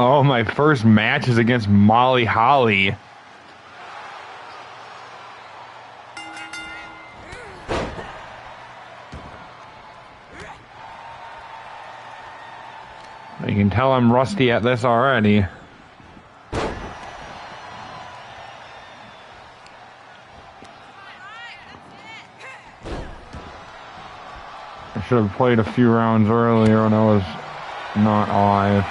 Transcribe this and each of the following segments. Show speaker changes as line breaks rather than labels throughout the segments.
Oh, my first match is against Molly Holly. You can tell I'm rusty at this already. I should have played a few rounds earlier when I was not live.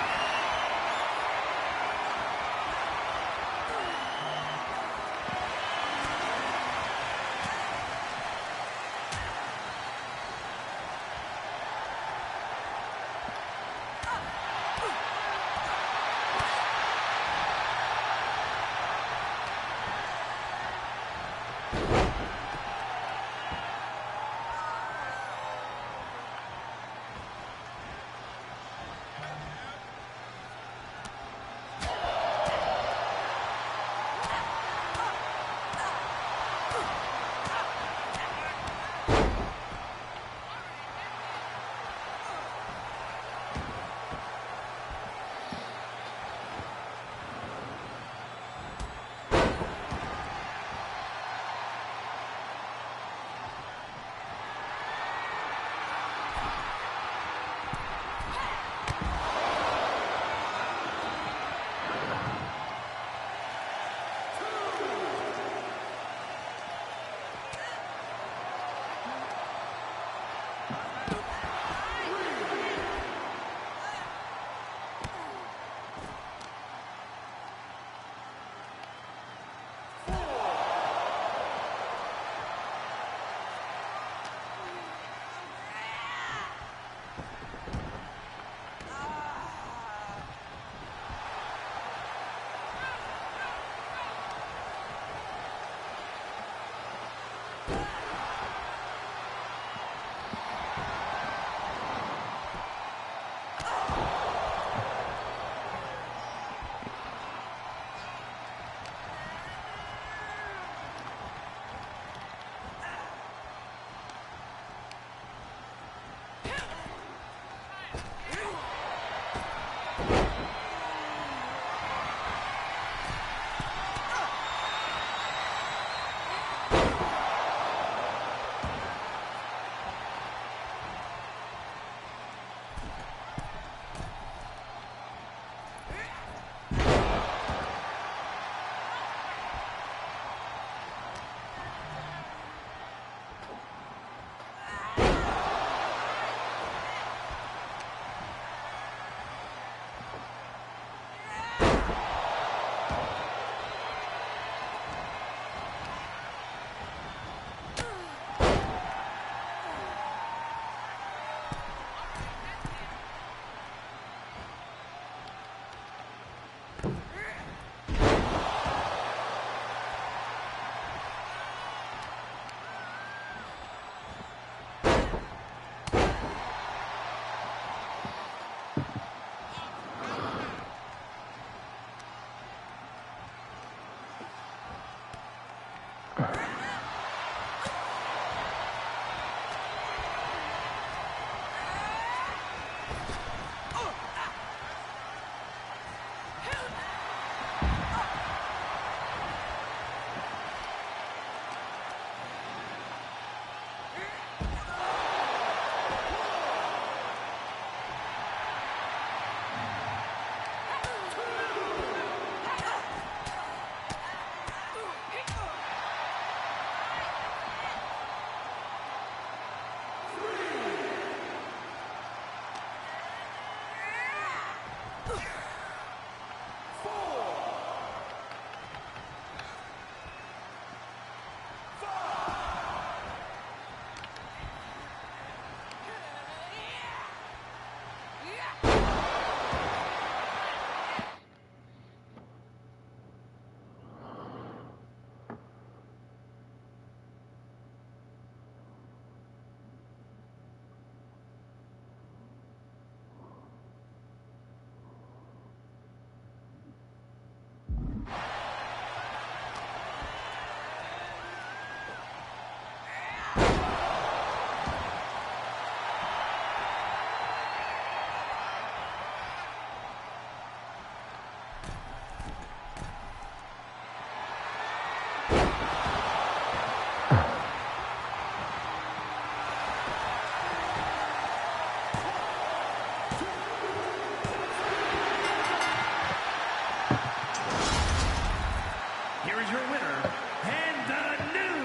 Here is your winner, and the new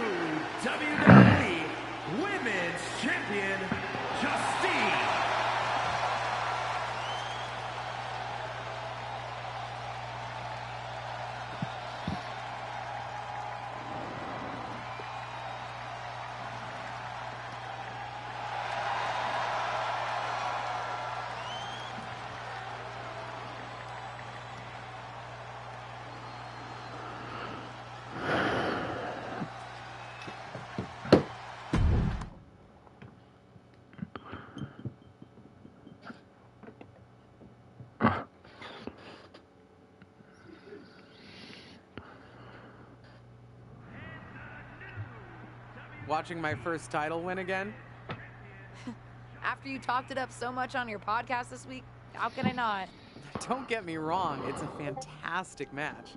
WWE Women's Champion, Justine.
Watching my first title win again?
After you talked it up so much on your podcast this week, how can I not?
Don't get me wrong, it's a fantastic match.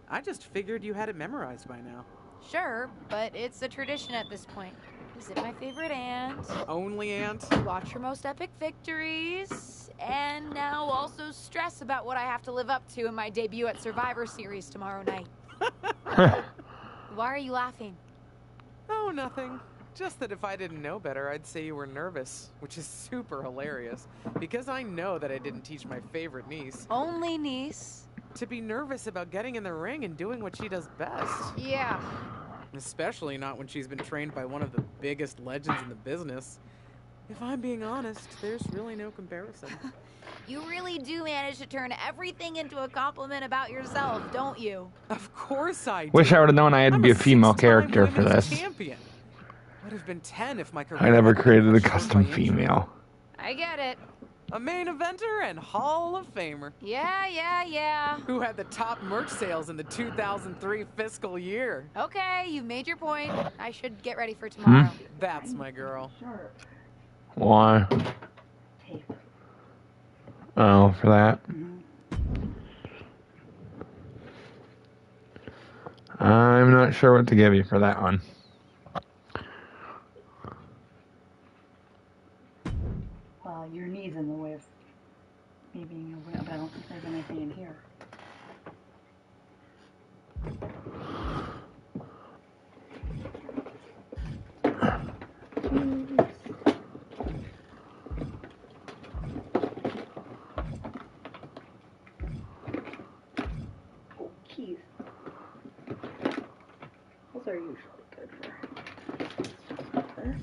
I just figured you had it memorized by now.
Sure, but it's a tradition at this point. Visit my favorite aunt,
Only aunt?
watch her most epic victories, and now also stress about what I have to live up to in my debut at Survivor Series tomorrow night. Why are you laughing?
Oh, nothing. Just that if I didn't know better, I'd say you were nervous, which is super hilarious, because I know that I didn't teach my favorite niece
Only niece.
to be nervous about getting in the ring and doing what she does best.
Yeah.
Especially not when she's been trained by one of the biggest legends in the business. If I'm being honest, there's really no comparison.
You really do manage to turn everything into a compliment about yourself, don't you?
Of course I do.
Wish I would have known I had to
I'm
be a female
six-time
character for
women's
this.
Champion. Would have been 10 if my career
I never
hadn't been
created a
cut short
custom
by injury.
female.
I get it.
A main eventer and Hall of Famer
Yeah.
who had the top merch sales in the 2003 fiscal year.
Okay, you've made your point. I should get ready for tomorrow.
That's my girl.
Why? Oh, for that. I'm not sure what to give you for that one.
Well, your knee's in the way of me being aware, but I don't think there's anything in here. Oh, keys. Those are usually good for this.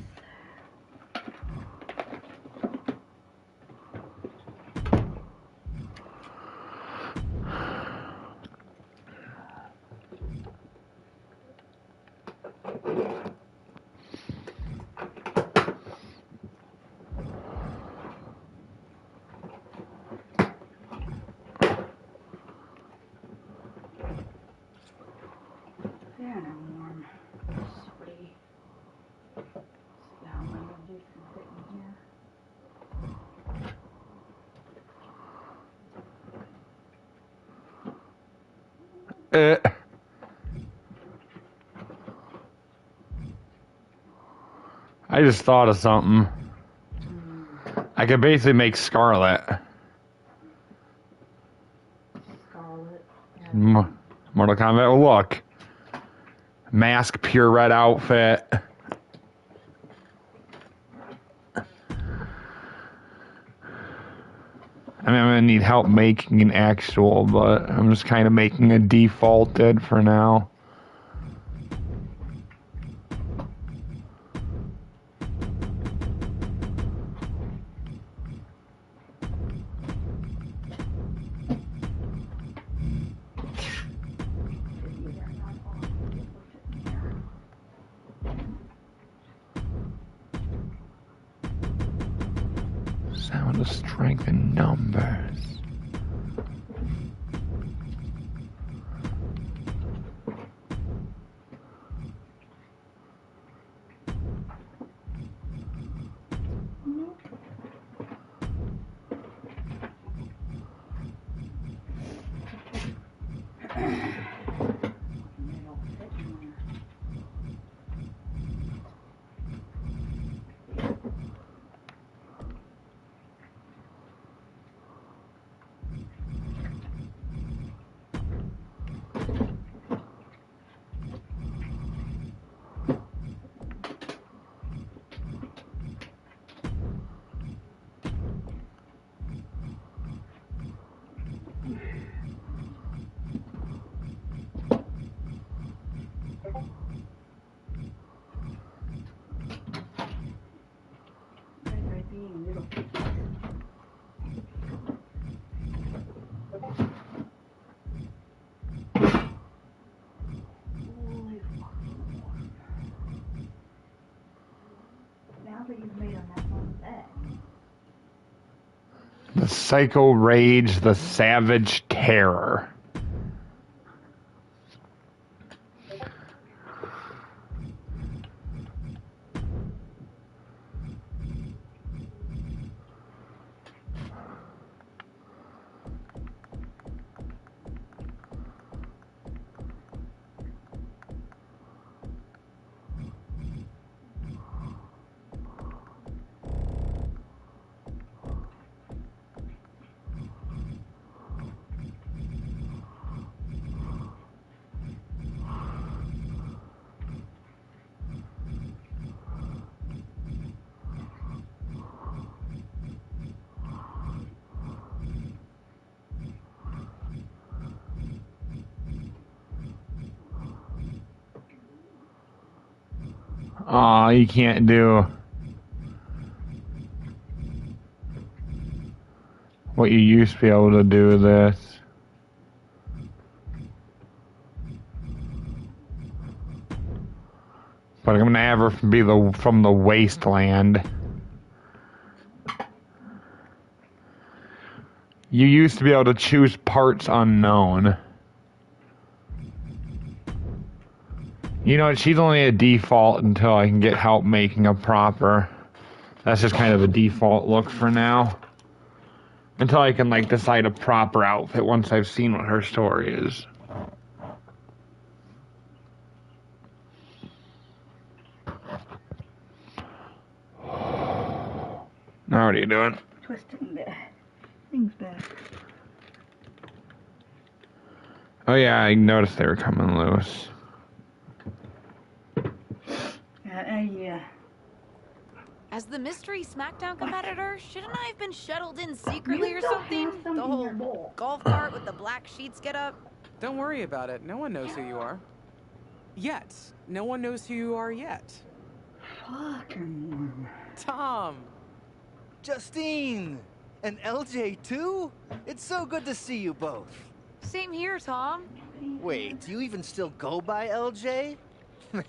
They're not warm. Sweaty. Yeah, I'm gonna do some fit in here.
I just thought of something. I could basically make Scarlet.
Scarlet.
Mortal Kombat look. Mask, pure red outfit. I mean, I'm gonna need help making an actual, but I'm just kind of making a defaulted for now. Sound of strength in numbers. The Psycho Rage, the Savage Terror. Aw, you can't do what you used to be able to do with this. But I'm gonna have her be from the wasteland. You used to be able to choose parts unknown. You know what, she's only a default until I can get help making a proper. That's just kind of a default look for now. Until I can, like, decide a proper outfit once I've seen what her story is. Now what are you doing?
Twisting the things back.
Oh yeah, I noticed they were coming loose.
Yeah.
As the mystery SmackDown competitor, shouldn't I have been shuttled in secretly
You
or
don't
something?
have some
The
in your
whole
bowl.
golf cart with the black sheets get up?
Don't worry about it. No one knows who you are. Yet. No one knows who you are yet.
Fucking.
Tom!
Justine! And LJ too? It's so good to see you both.
Same here, Tom.
Wait, do you even still go by LJ?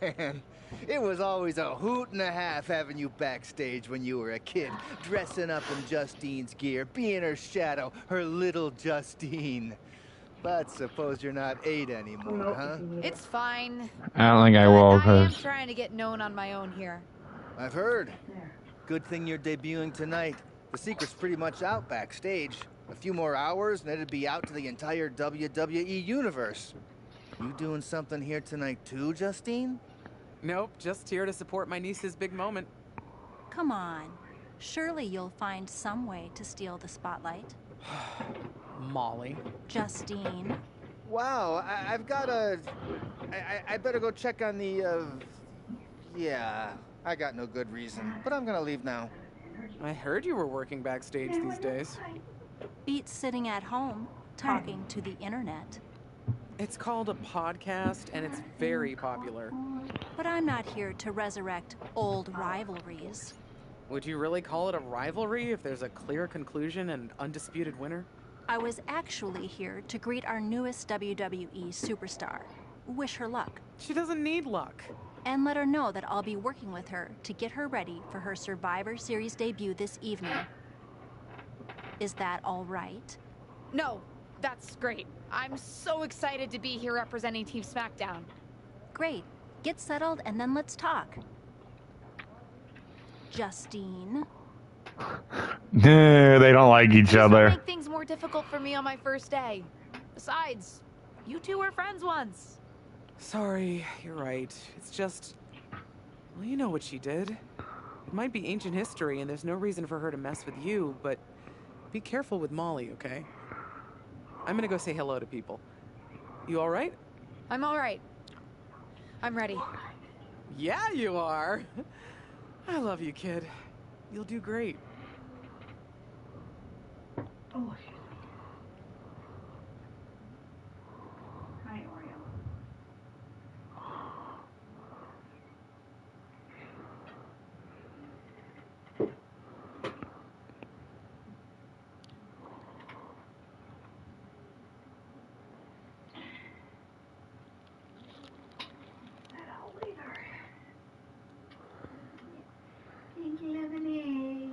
Man, it was always a hoot and a half having you backstage when you were a kid, dressing up in Justine's gear, being her shadow, her little Justine. But suppose you're not 8 anymore, huh?
It's fine.
I don't think I
But
will,
I am
because
trying to get known on my own here.
I've heard.
There.
Good thing you're debuting tonight. The secret's pretty much out backstage. A few more hours and it'd be out to the entire WWE universe. You doing something here tonight too, Justine?
Nope, just here to support my niece's big moment.
Come on. Surely you'll find some way to steal the spotlight.
Molly.
Justine.
Wow, I've got a... I better go check on the, Yeah, I got no good reason, but I'm gonna leave now.
I heard you were working backstage these days.
Beats sitting at home, talking to the internet.
It's called a podcast, and it's very popular.
But I'm not here to resurrect old rivalries.
Would you really call it a rivalry if there's a clear conclusion and undisputed winner?
I was actually here to greet our newest WWE superstar, wish her luck,
She doesn't need luck.
and let her know that I'll be working with her to get her ready for her Survivor Series debut this evening. Is that all right?
No, that's great. I'm so excited to be here representing Team SmackDown.
Great. Get settled and then let's talk. Justine.
they don't like each
This will
other.
make things more difficult for me on my first day. Besides, you two were friends once.
Sorry, you're right. It's just... Well, you know what she did. It might be ancient history, and there's no reason for her to mess with you, but be careful with Molly, okay? I'm gonna go say hello to people. You alright?
I'm all right. I'm ready.
Yeah, you are. I love you, kid. You'll do great.
Oh, shit. Hi, Oreo. Hello, later. Thank you, lemonade.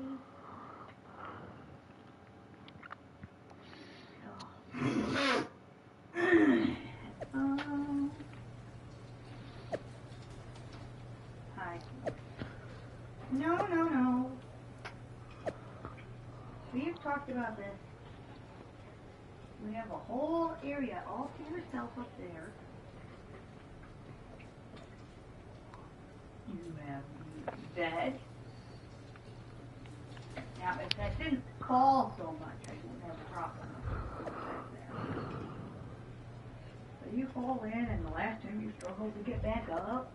we've talked about this. We have a whole area all to yourself up there. You have the bed. Now, if that didn't fall so much, I wouldn't have a problem with that there. But you fall in, and the last time you struggled to get back up.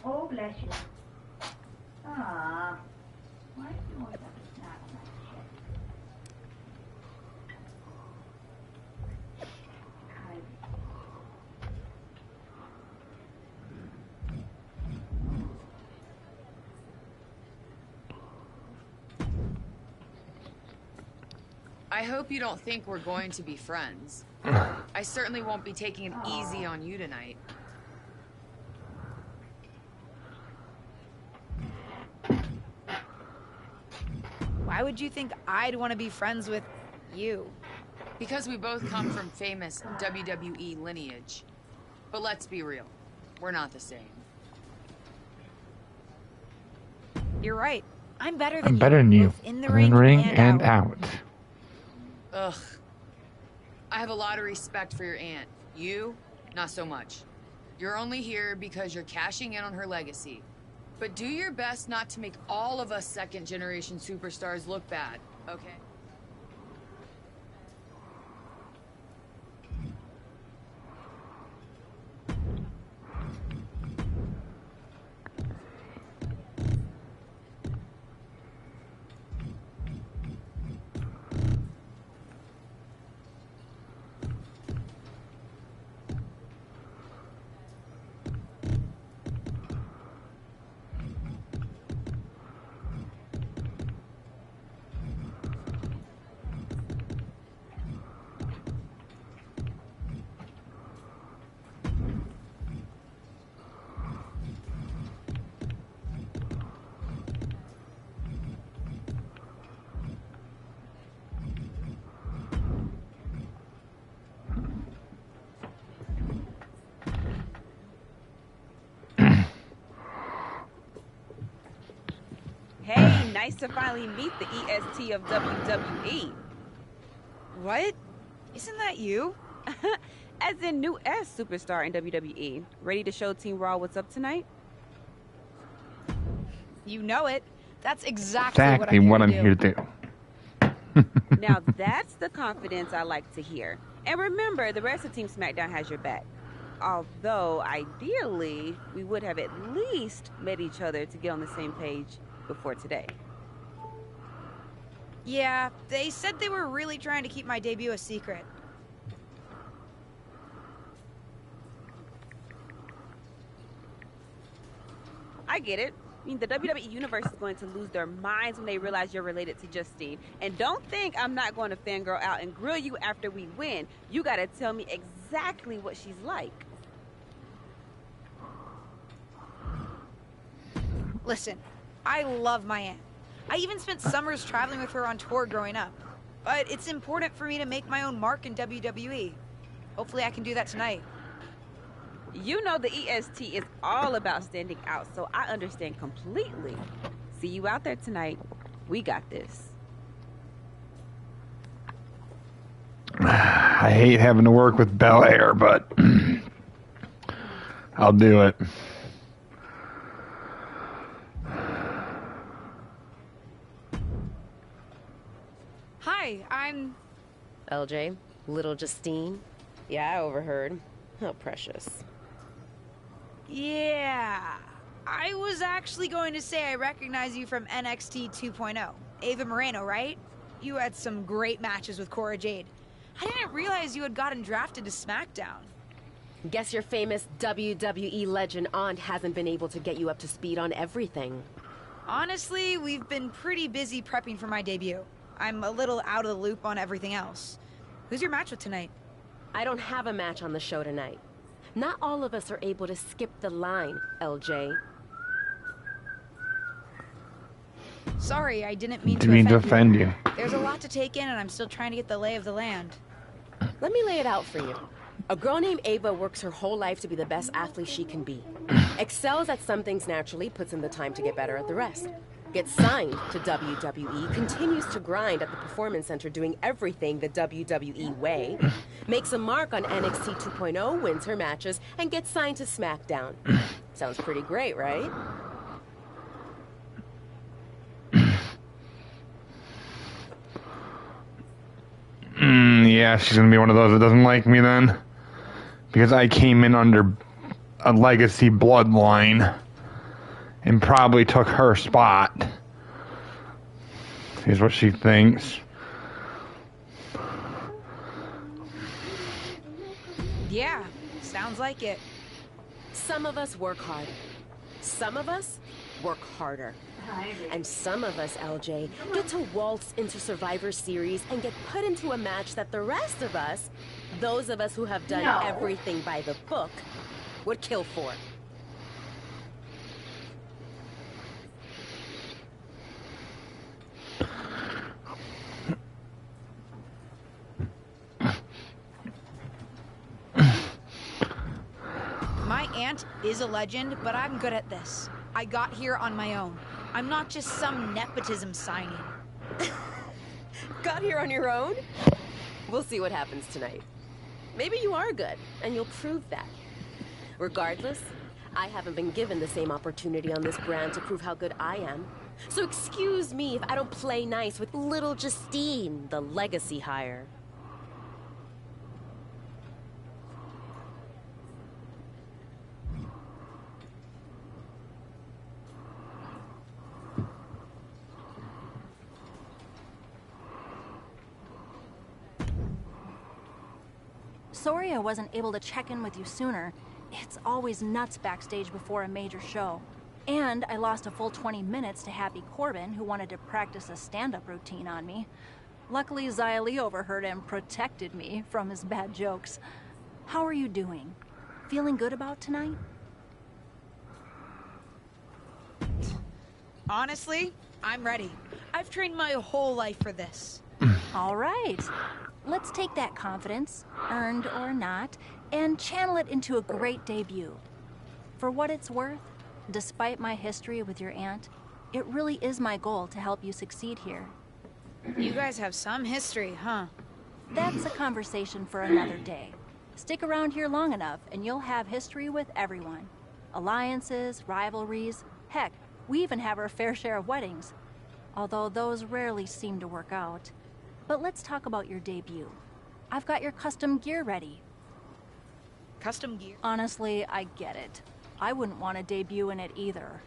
Oh, bless you. Ah, why do you always have to snap on that shit?
I hope you don't think we're going to be friends. I certainly won't be taking it easy on you tonight.
Why would you think I'd want to be friends with you?
Because we both come from famous WWE lineage. But let's be real, we're not the same.
You're right. I'm better than
I'm
you.
better than you.
Both in the
In
ring,
and
out.
out.
Ugh. I have a lot of respect for your aunt. You, not so much. You're only here because you're cashing in on her legacy. But do your best not to make all of us second-generation superstars look bad, okay?
Hey, nice to finally meet the EST of WWE.
What? Isn't that you?
As in new S superstar in WWE. Ready to show Team Raw what's up tonight?
You know it. That's exactly
what I'm here to do.
Now that's the confidence I like to hear. And remember, the rest of Team SmackDown has your back. Although, ideally, we would have at least met each other to get on the same page before today.
Yeah, they said they were really trying to keep my debut a secret.
I get it. I mean, the WWE Universe is going to lose their minds when they realize you're related to Justine. And don't think I'm not going to fangirl out and grill you after we win. You gotta tell me exactly what she's like.
Listen, I love my aunt. I even spent summers traveling with her on tour growing up. But it's important for me to make my own mark in WWE. Hopefully I can do that tonight.
You know the EST is all about standing out, so I understand completely. See you out there tonight. We got this.
I hate having to work with Bel Air, but I'll do it.
Hi, I'm...
LJ, little Justine. Yeah, I overheard. How precious.
Yeah. I was actually going to say I recognize you from NXT 2.0. Ava Moreno, right? You had some great matches with Cora Jade. I didn't realize you had gotten drafted to SmackDown.
Guess your famous WWE legend aunt hasn't been able to get you up to speed on everything.
Honestly, we've been pretty busy prepping for my debut. I'm a little out of the loop on everything else. Who's your match with tonight?
I don't have a match on the show tonight. Not all of us are able to skip the line, LJ.
Sorry, I didn't mean
to offend you.
There's a lot to take in, and I'm still trying to get the lay of the land.
Let me lay it out for you. A girl named Ava works her whole life to be the best athlete she can be. Excels at some things naturally, puts in the time to get better at the rest. Gets signed to WWE, continues to grind at the Performance Center doing everything the WWE way, makes a mark on NXT 2.0, wins her matches, and gets signed to SmackDown. Sounds pretty great, right?
Yeah, she's gonna be one of those that doesn't like me then. Because I came in under a legacy bloodline and probably took her spot. Is what she thinks.
Yeah, sounds like it.
Some of us work hard. Some of us work harder. And some of us, LJ, get to waltz into Survivor Series and get put into a match that the rest of us, those of us who have done everything by the book, would kill for.
My aunt is a legend, but I'm good at this. I got here on my own. I'm not just some nepotism signing.
Got here on your own? We'll see what happens tonight. Maybe you are good, and you'll prove that. Regardless, I haven't been given the same opportunity on this brand to prove how good I am. So excuse me if I don't play nice with little Justine, the legacy hire.
Sorry I wasn't able to check in with you sooner. It's always nuts backstage before a major show. And I lost a full 20 minutes to Happy Corbin, who wanted to practice a stand-up routine on me. Luckily, Xia Li overheard and protected me from his bad jokes. How are you doing? Feeling good about tonight?
Honestly, I'm ready. I've trained my whole life for this.
All right. Let's take that confidence, earned or not, and channel it into a great debut. For what it's worth, despite my history with your aunt, it really is my goal to help you succeed here.
You guys have some history, huh?
That's a conversation for another day. Stick around here long enough and you'll have history with everyone. Alliances, rivalries, heck, we even have our fair share of weddings. Although those rarely seem to work out. But let's talk about your debut. I've got your custom gear ready.
Custom gear?
Honestly, I get it. I wouldn't want to debut in it either.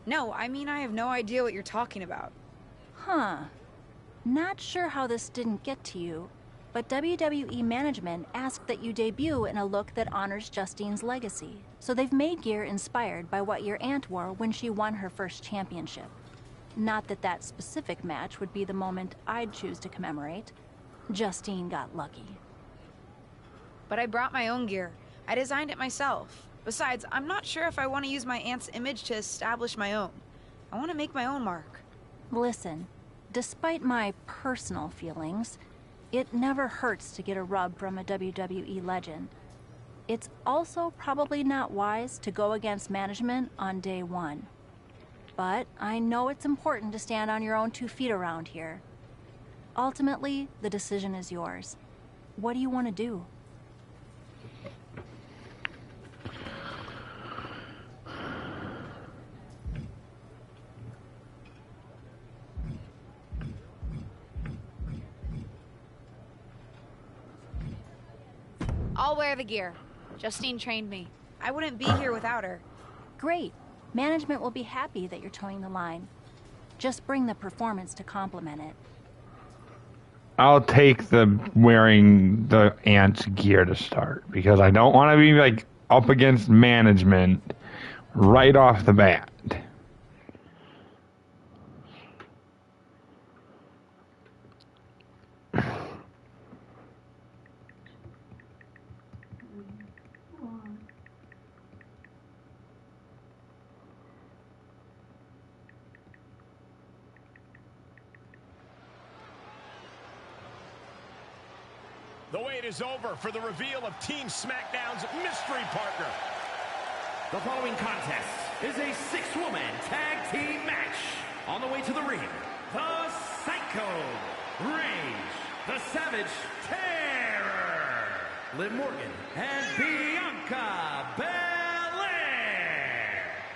No, I mean I have no idea what you're talking about.
Huh. Not sure how this didn't get to you, but WWE management asked that you debut in a look that honors Justine's legacy. So they've made gear inspired by what your aunt wore when she won her first championship. Not that that specific match would be the moment I'd choose to commemorate. Justine got lucky.
But I brought my own gear. I designed it myself. Besides, I'm not sure if I want to use my aunt's image to establish my own. I want to make my own mark.
Listen, despite my personal feelings, it never hurts to get a rub from a WWE legend. It's also probably not wise to go against management on day one. But I know it's important to stand on your own 2 feet around here. Ultimately, the decision is yours. What do you want to do?
I'll wear the gear. Justine trained me. I wouldn't be here without her.
Great. Management will be happy that you're towing the line. Just bring the performance to complement it.
I'll take the wearing the aunt's gear to start because I don't want to be like up against management right off the bat.
The wait is over for the reveal of Team SmackDown's mystery partner.
The following contest is a 6-woman tag team match. On the way to the ring, the Psycho, Rage, the Savage Terror, Liv Morgan, and Bianca Belair.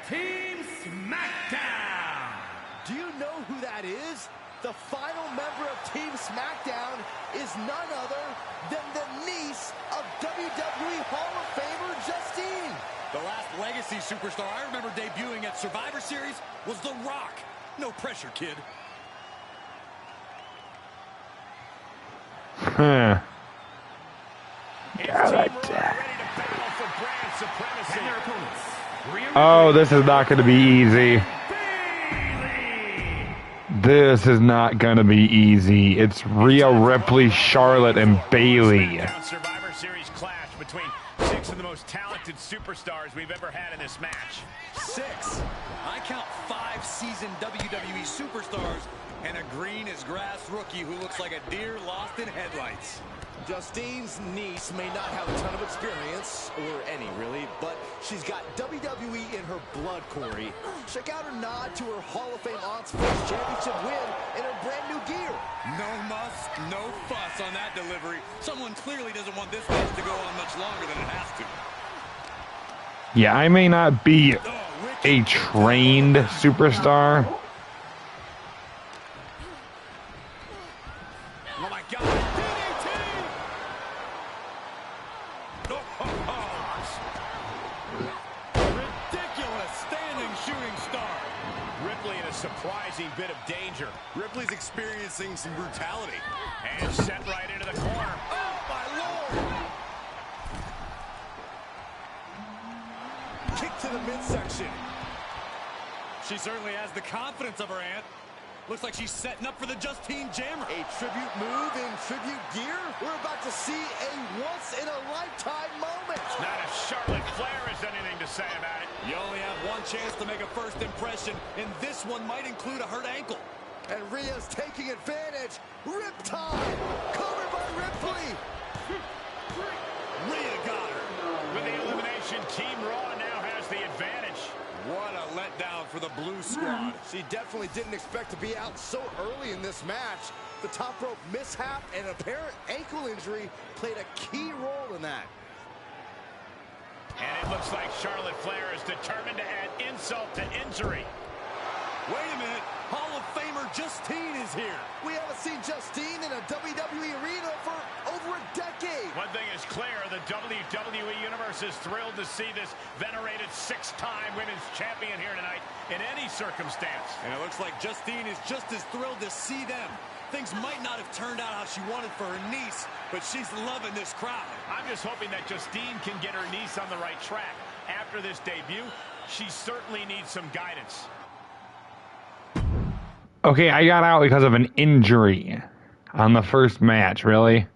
Team SmackDown.
Do you know who that is? The final member of Team SmackDown is none other than the niece of WWE Hall of Famer Justine.
The last legacy superstar I remember debuting at Survivor Series was The Rock. No pressure, kid.
Huh. Oh, this is not going to be easy. This is not going to be easy. It's Rhea Ripley, Charlotte, and Bayley.
Survivor Series clash between 6 of the most talented superstars we've ever had in this match.
6. I count 5 seasoned WWE superstars and a green as grass rookie who looks like a deer lost in headlights.
Justine's niece may not have a ton of experience, or any really, but she's got WWE in her blood, Corey. Check out her nod to her Hall of Fame aunt's first championship win in her brand new gear.
No muss, no fuss on that delivery. Someone clearly doesn't want this match to go on much longer than it has to.
Yeah, I may not be a trained superstar.
Oh my God! DDT! Ridiculous standing shooting star.
Ripley in a surprising bit of danger.
Ripley's experiencing some brutality.
And sent right into the corner.
Oh my Lord!
Kick to the midsection.
She certainly has the confidence of her aunt. Looks like she's setting up for the Justine Jammer.
A tribute move in tribute gear? We're about to see a once-in-a-lifetime moment.
Not if Charlotte Flair has anything to say about it.
You only have one chance to make a first impression, and this one might include a hurt ankle.
And Rhea's taking advantage. Riptide! Covered by Ripley!
Rhea got her.
With the elimination, Team Raw now has the advantage.
What a letdown for the Blue Squad.
She definitely didn't expect to be out so early in this match. The top rope mishap and apparent ankle injury played a key role in that.
And it looks like Charlotte Flair is determined to add insult to injury.
Wait a minute. Hall of Famer Justine is here.
We haven't seen Justine in a WWE arena for over a decade.
One thing is clear, the WWE Universe is thrilled to see this venerated 6-time women's champion here tonight in any circumstance.
And it looks like Justine is just as thrilled to see them. Things might not have turned out how she wanted for her niece, but she's loving this crowd.
I'm just hoping that Justine can get her niece on the right track. After this debut, she certainly needs some guidance.
Okay, I got out because of an injury on the first match, really?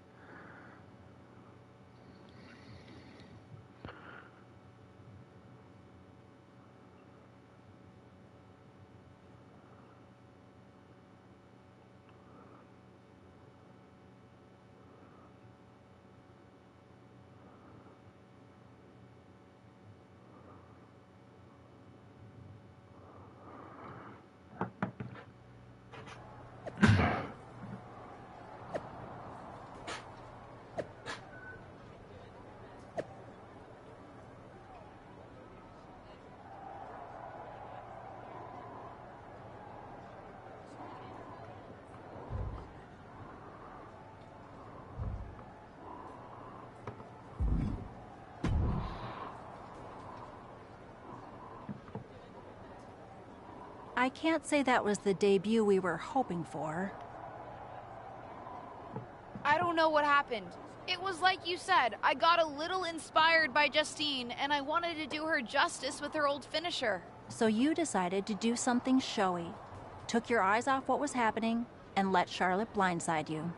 I can't say that was the debut we were hoping for.
I don't know what happened. It was like you said, I got a little inspired by Justine, and I wanted to do her justice with her old finisher.
So you decided to do something showy, took your eyes off what was happening, and let Charlotte blindside you.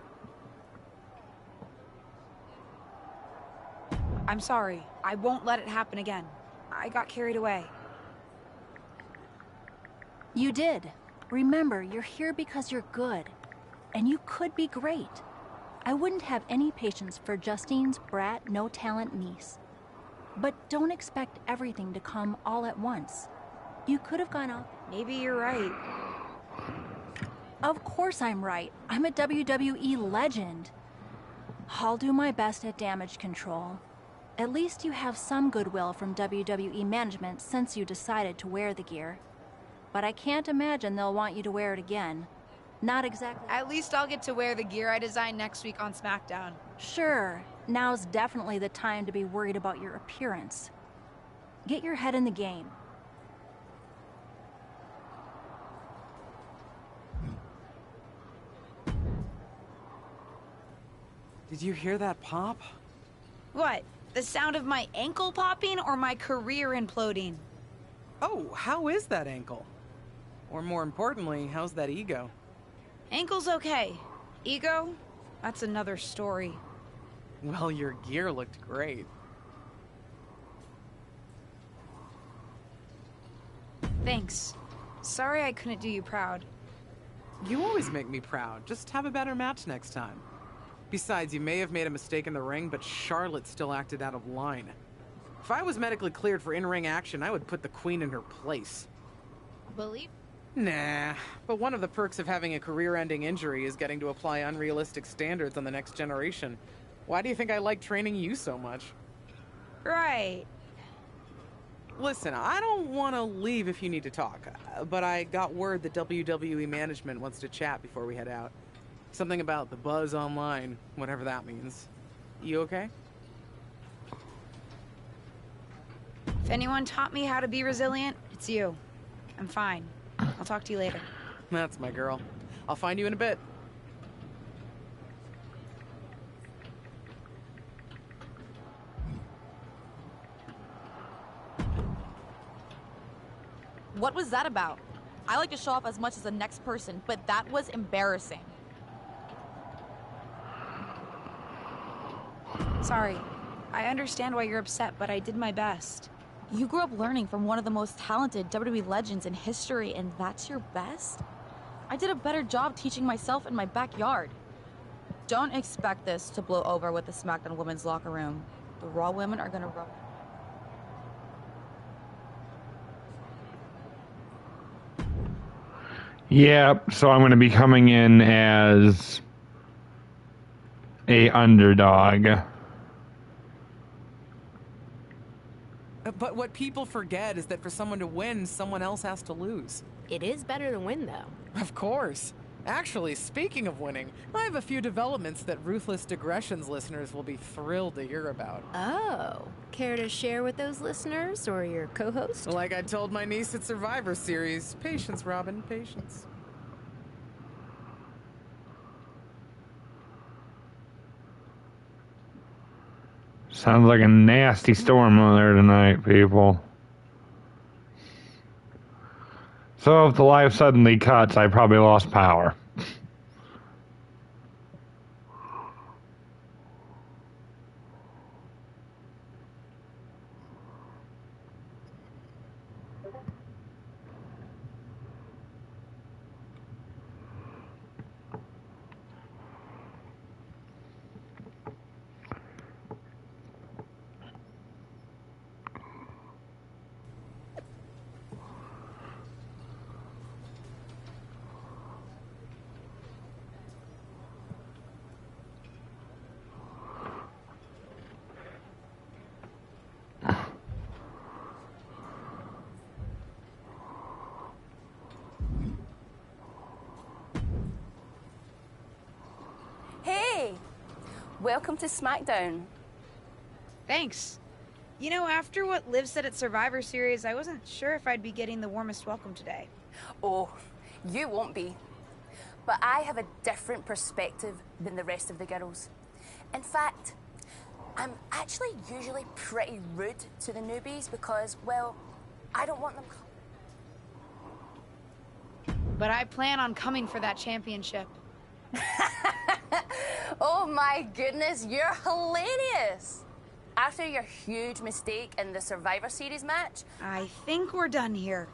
I'm sorry. I won't let it happen again. I got carried away.
You did. Remember, you're here because you're good. And you could be great. I wouldn't have any patience for Justine's brat, no-talent niece. But don't expect everything to come all at once. You could have gone out.
Maybe you're right.
Of course I'm right. I'm a WWE legend. I'll do my best at damage control. At least you have some goodwill from WWE management since you decided to wear the gear. But I can't imagine they'll want you to wear it again. Not exactly.
At least I'll get to wear the gear I designed next week on SmackDown.
Sure, now's definitely the time to be worried about your appearance. Get your head in the game.
Did you hear that pop?
What? The sound of my ankle popping or my career imploding?
Oh, how is that ankle? Or more importantly, how's that ego?
Ankle's okay. Ego? That's another story.
Well, your gear looked great.
Thanks. Sorry I couldn't do you proud.
You always make me proud. Just have a better match next time. Besides, you may have made a mistake in the ring, but Charlotte still acted out of line. If I was medically cleared for in-ring action, I would put the Queen in her place.
Believe?
Nah, but one of the perks of having a career-ending injury is getting to apply unrealistic standards on the next generation. Why do you think I like training you so much?
Right.
Listen, I don't want to leave if you need to talk, but I got word that WWE management wants to chat before we head out. Something about the buzz online, whatever that means. You okay?
If anyone taught me how to be resilient, it's you. I'm fine. I'll talk to you later.
That's my girl. I'll find you in a bit.
What was that about? I like to show off as much as the next person, but that was embarrassing.
Sorry. I understand why you're upset, but I did my best.
You grew up learning from one of the most talented WWE legends in history, and that's your best? I did a better job teaching myself in my backyard. Don't expect this to blow over with the SmackDown women's locker room. The Raw women are gonna run.
Yep, so I'm going to be coming in as a underdog.
But what people forget is that for someone to win, someone else has to lose.
It is better to win, though.
Of course. Actually, speaking of winning, I have a few developments that Ruthless Digressions listeners will be thrilled to hear about.
Oh, care to share with those listeners or your co-host?
Like I told my niece at Survivor Series, patience, Robin, patience.
Sounds like a nasty storm out there tonight, people. So if the live suddenly cuts, I probably lost power.
Hey! Welcome to SmackDown.
Thanks. You know, after what Liv said at Survivor Series, I wasn't sure if I'd be getting the warmest welcome today.
Oh, you won't be. But I have a different perspective than the rest of the girls. In fact, I'm actually usually pretty rude to the newbies because, well, I don't want them...
But I plan on coming for that championship.
Oh my goodness, you're hilarious! After your huge mistake in the Survivor Series match...
I think we're done here.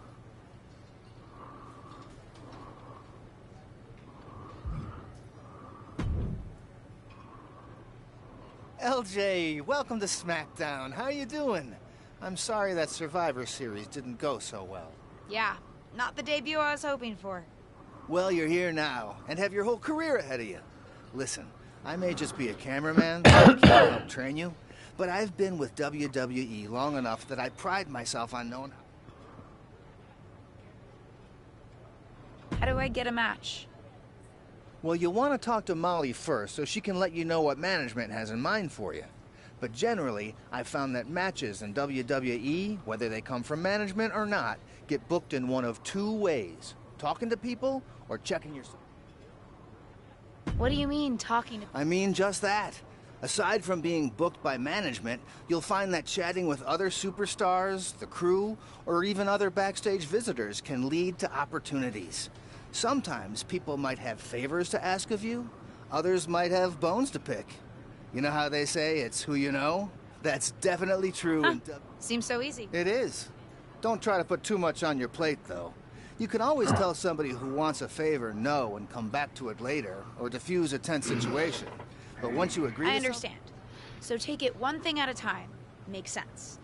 LJ, welcome to SmackDown. How you doing? I'm sorry that Survivor Series didn't go so well.
Yeah, not the debut I was hoping for.
Well, you're here now, and have your whole career ahead of you. Listen, I may just be a cameraman, so I can't help train you, but I've been with WWE long enough that I pride myself on knowing...
How do I get a match?
Well, you'll want to talk to Molly first so she can let you know what management has in mind for you. But generally, I've found that matches in WWE, whether they come from management or not, get booked in one of two ways. Talking to people or checking your...
What do you mean, talking to...
I mean just that. Aside from being booked by management, you'll find that chatting with other superstars, the crew, or even other backstage visitors can lead to opportunities. Sometimes people might have favors to ask of you, others might have bones to pick. You know how they say it's who you know? That's definitely true.
Huh. Seems so easy.
It is. Don't try to put too much on your plate, though. You can always tell somebody who wants a favor no and come back to it later, or diffuse a tense situation. But once you agree
I understand. So take it one thing at a time. Makes sense.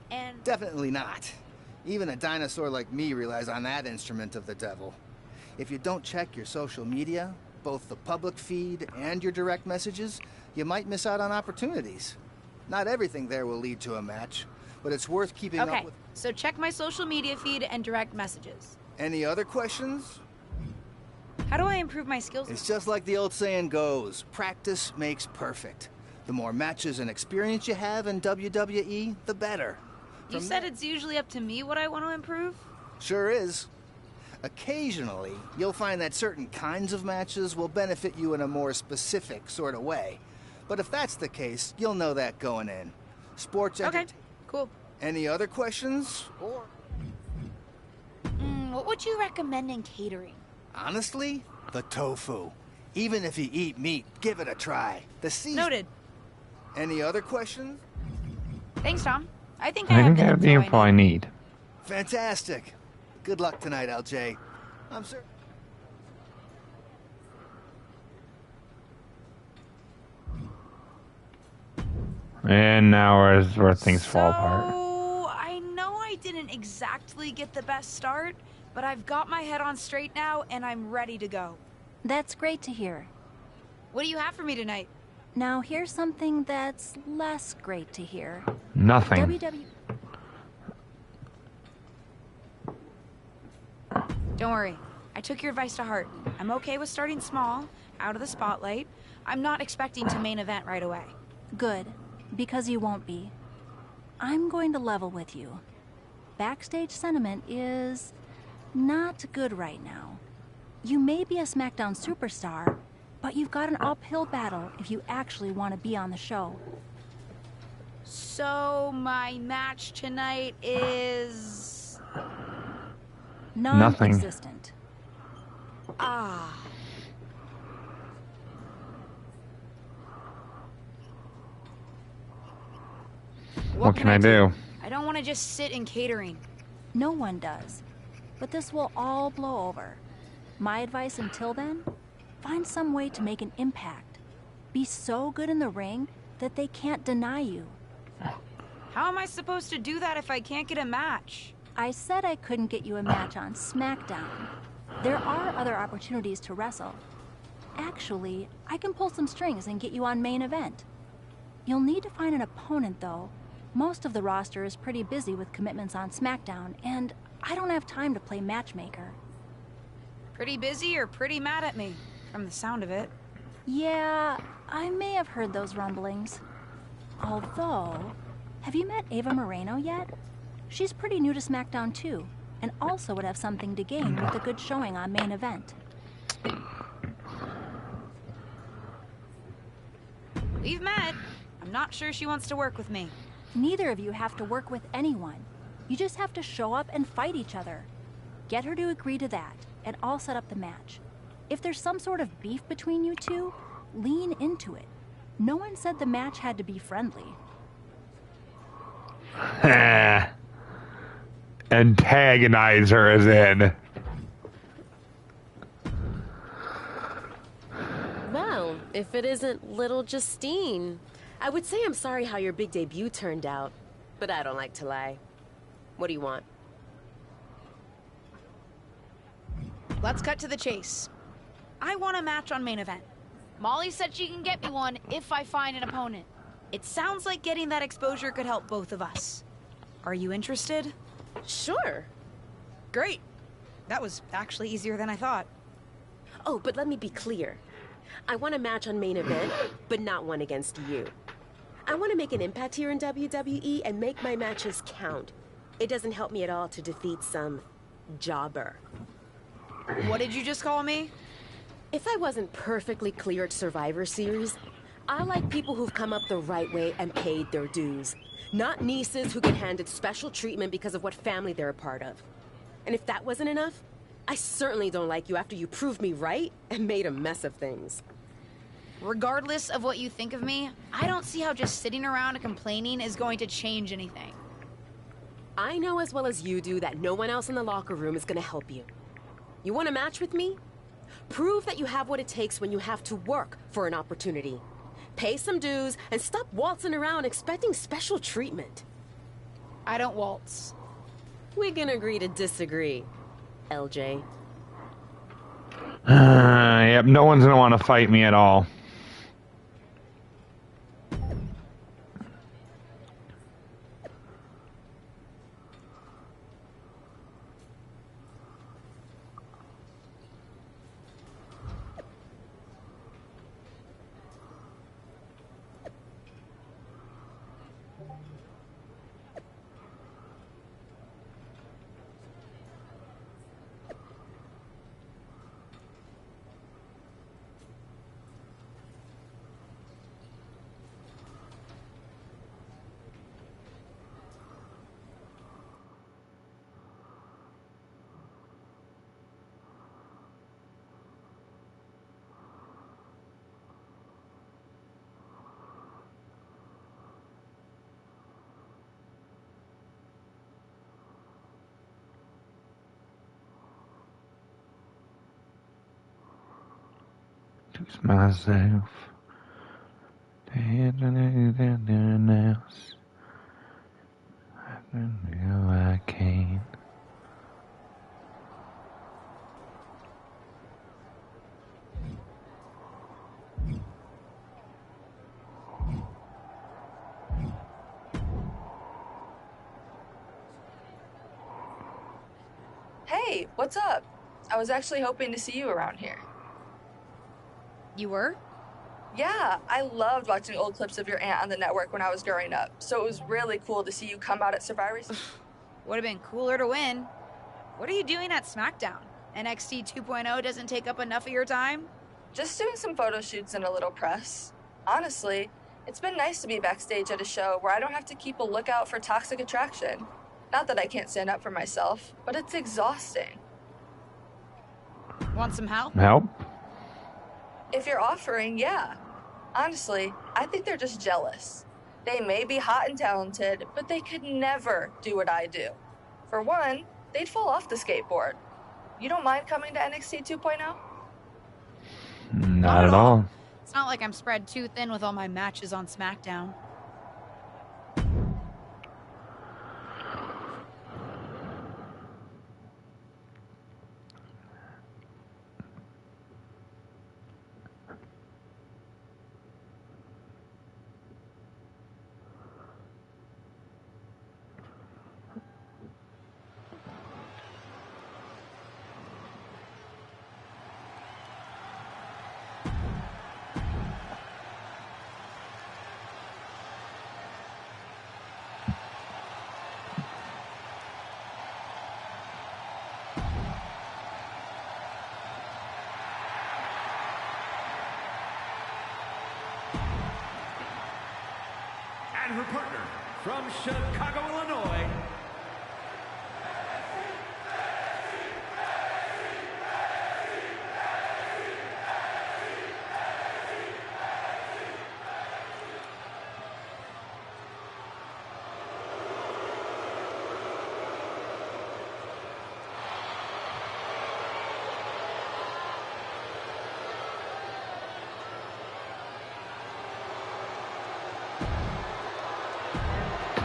And...
Definitely not. Even a dinosaur like me relies on that instrument of the devil. If you don't check your social media, both the public feed and your direct messages, you might miss out on opportunities. Not everything there will lead to a match, but it's worth keeping up with.
Okay, so check my social media feed and direct messages.
Any other questions?
How do I improve my skills?
It's just like the old saying goes, practice makes perfect. The more matches and experience you have in WWE, the better.
You said it's usually up to me what I want to improve?
Sure is. Occasionally, you'll find that certain kinds of matches will benefit you in a more specific sort of way. But if that's the case, you'll know that going in. Sports
Okay, cool.
Any other questions? Or...
What would you recommend in catering?
Honestly, the tofu. Even if you eat meat, give it a try. The season...
Noted.
Any other questions?
Thanks, Tom. I think
I
have
think I have the info I need.
Fantastic. Good luck tonight, LJ. I'm sure...
And now is where things fall apart.
I know I didn't exactly get the best start, but I've got my head on straight now, and I'm ready to go.
That's great to hear.
What do you have for me tonight?
Now here's something that's less great to hear.
Nothing.
Don't worry. I took your advice to heart. I'm okay with starting small, out of the spotlight. I'm not expecting to main event right away.
Good, because you won't be. I'm going to level with you. Backstage sentiment is not good right now. You may be a SmackDown superstar, but you've got an uphill battle if you actually want to be on the show.
So my match tonight is...
non-existent.
Ah.
What can I do?
I don't want to just sit in catering.
No one does. But this will all blow over. My advice until then, find some way to make an impact. Be so good in the ring that they can't deny you.
How am I supposed to do that if I can't get a match?
I said I couldn't get you a match on SmackDown. There are other opportunities to wrestle. Actually, I can pull some strings and get you on main event. You'll need to find an opponent, though. Most of the roster is pretty busy with commitments on SmackDown, and I don't have time to play matchmaker.
Pretty busy or pretty mad at me, from the sound of it.
Yeah, I may have heard those rumblings. Although, have you met Ava Moreno yet? She's pretty new to SmackDown too, and also would have something to gain with a good showing on main event.
We've met. I'm not sure she wants to work with me.
Neither of you have to work with anyone. You just have to show up and fight each other. Get her to agree to that, and I'll set up the match. If there's some sort of beef between you two, lean into it. No one said the match had to be friendly.
Antagonizer is in.
Well, if it isn't little Justine. I would say I'm sorry how your big debut turned out, but I don't like to lie. What do you want?
Let's cut to the chase. I want a match on main event. Molly said she can get me one if I find an opponent. It sounds like getting that exposure could help both of us. Are you interested?
Sure.
Great. That was actually easier than I thought.
Oh, but let me be clear. I want a match on main event, but not one against you. I want to make an impact here in WWE and make my matches count. It doesn't help me at all to defeat some jobber.
What did you just call me?
If I wasn't perfectly clear at Survivor Series, I like people who've come up the right way and paid their dues. Not nieces who get handed special treatment because of what family they're a part of. And if that wasn't enough, I certainly don't like you after you proved me right and made a mess of things.
Regardless of what you think of me, I don't see how just sitting around and complaining is going to change anything.
I know as well as you do that no one else in the locker room is going to help you. You want a match with me? Prove that you have what it takes when you have to work for an opportunity. Pay some dues and stop waltzing around expecting special treatment.
I don't waltz.
We can agree to disagree, LJ.
Yep, no one's gonna want to fight me at all. Myself. Else. I can.
Hey, what's up? I was actually hoping to see you around here.
You were?
Yeah, I loved watching old clips of your aunt on the network when I was growing up, so it was really cool to see you come out at Survivor Series.
Would have been cooler to win. What are you doing at SmackDown? NXT 2.0 doesn't take up enough of your time?
Just doing some photo shoots and a little press. Honestly, it's been nice to be backstage at a show where I don't have to keep a lookout for toxic attraction. Not that I can't stand up for myself, but it's exhausting.
Want some help?
Help?
If you're offering, yeah. Honestly, I think they're just jealous. They may be hot and talented, but they could never do what I do. For one, they'd fall off the skateboard. You don't mind coming to NXT 2.0?
Not at all.
It's not like I'm spread too thin with all my matches on SmackDown.
And her partner from Chicago, Illinois,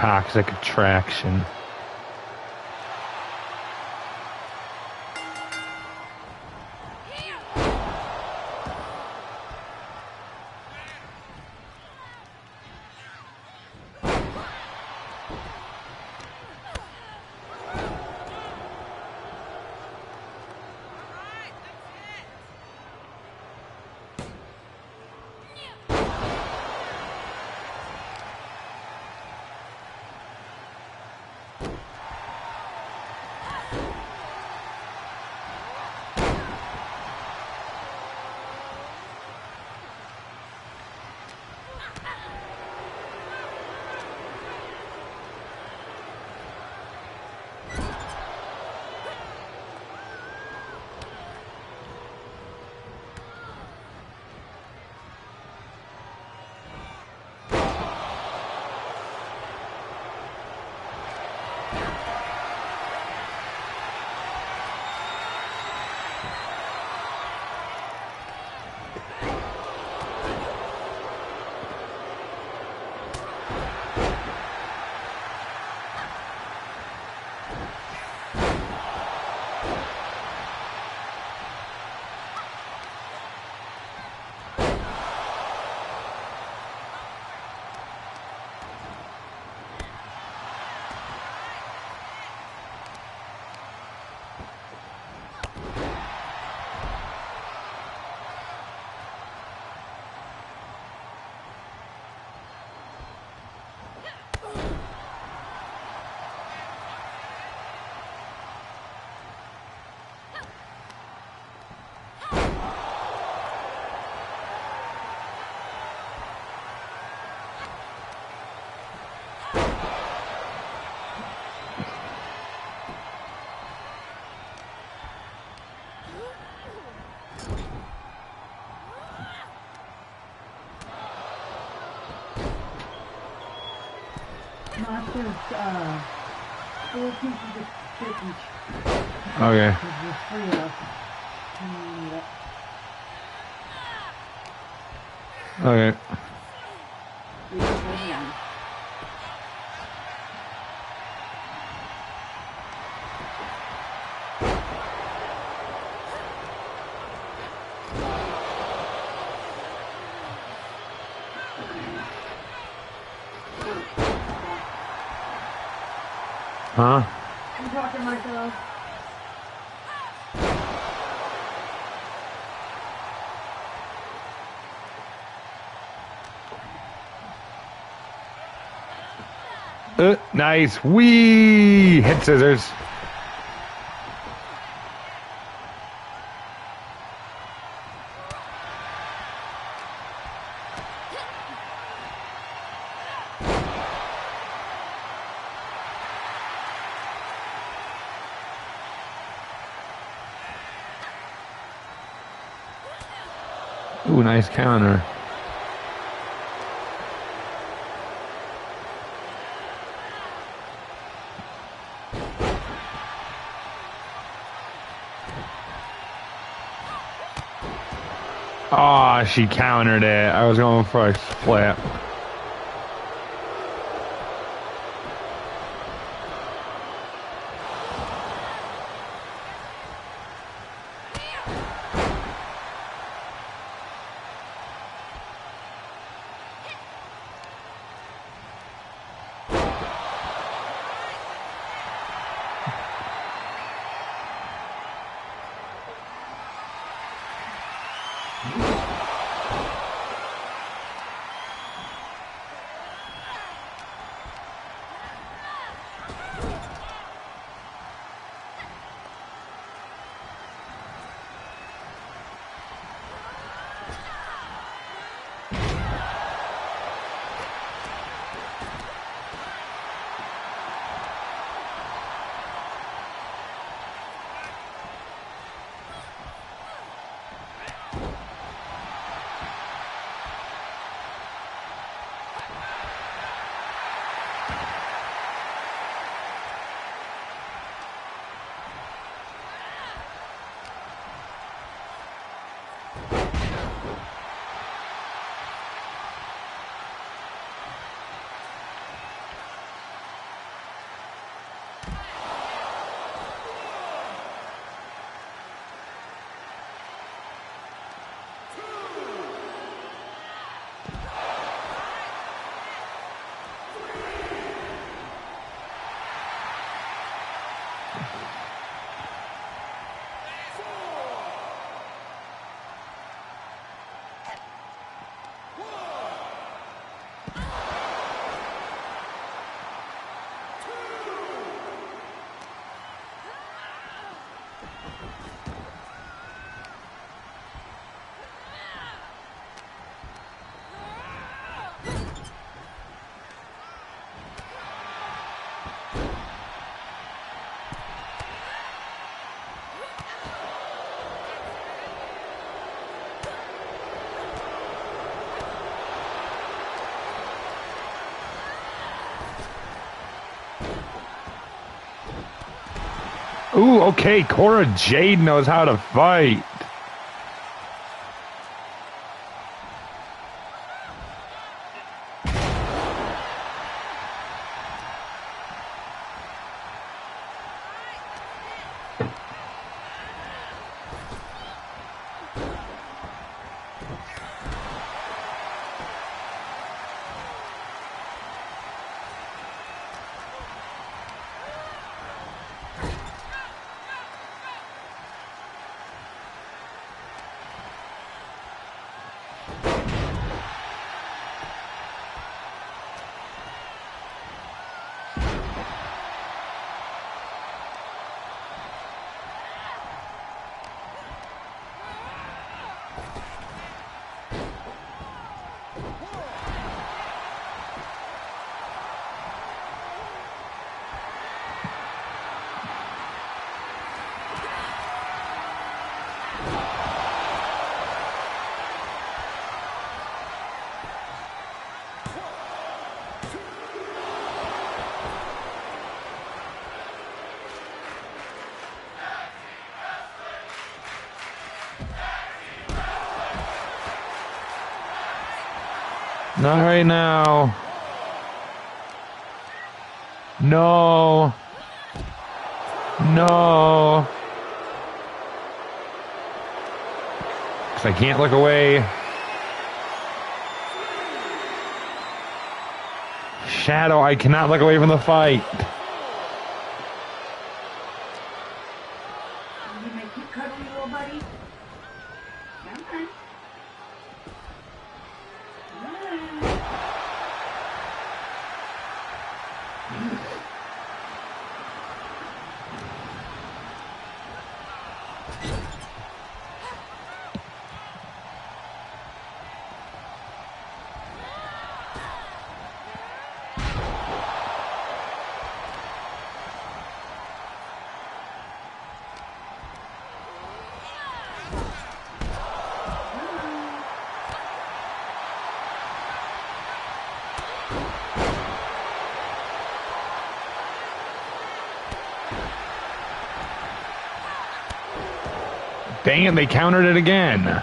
toxic attraction.
Monsters, 4 pieces of steak each.
Okay.
There's 3 of us.
Okay. Huh?
I'm talking to myself.
Nice. Wee! Hit scissors. Ooh, nice counter. Oh, she countered it. I was going for a split. Ooh, okay, Cora Jade knows how to fight. Not right now. No. No. 'Cause I can't look away. Shadow, I cannot look away from the fight.
You make you cuddle, you little buddy? Come on.
Dang it, they countered it again.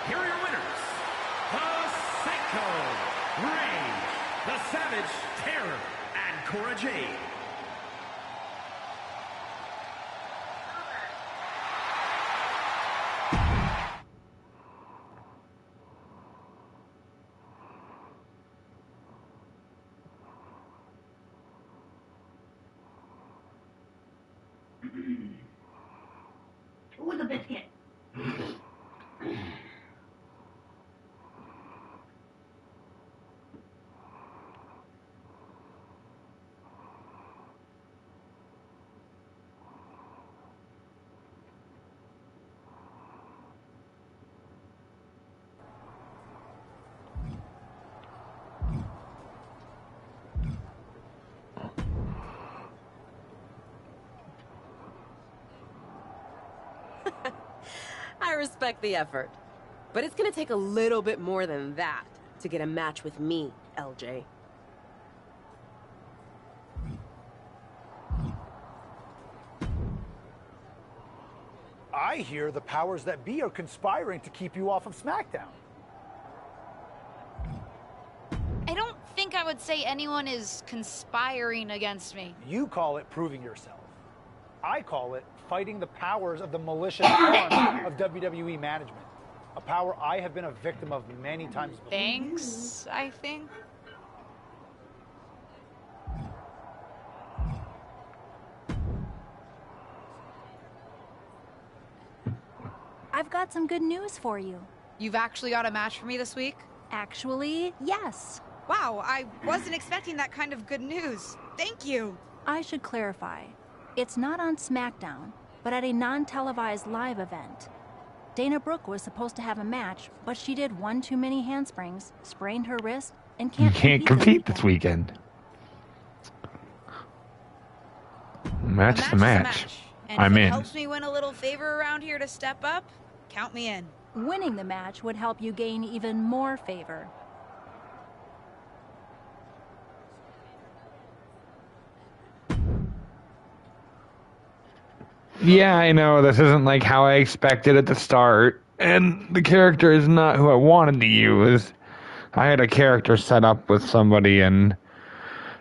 Here are your winners, the Psycho, Rage, the Savage, Terror, and Cora Jade.
Ooh, the biscuit.
I respect the effort. But it's gonna take a little bit more than that to get a match with me, LJ.
I hear the powers that be are conspiring to keep you off of SmackDown.
I don't think I would say anyone is conspiring against me.
You call it proving yourself. I call it fighting the powers of the malicious arm of WWE management. A power I have been a victim of many times before.
Thanks, I think.
I've got some good news for you.
You've actually got a match for me this week?
Actually, yes.
Wow, I wasn't expecting that kind of good news. Thank you.
I should clarify. It's not on SmackDown, but at a non-televised live event. Dana Brooke was supposed to have a match, but she did one too many handsprings, sprained her wrist, and
You
can't
can't compete this weekend. Match the match.
And
I'm
if it
in.
helps me win a little favor around here to step up, count me in.
Winning the match would help you gain even more favor.
Yeah, I know, this isn't like how I expected at the start, and the character is not who I wanted to use. I had a character set up with somebody, and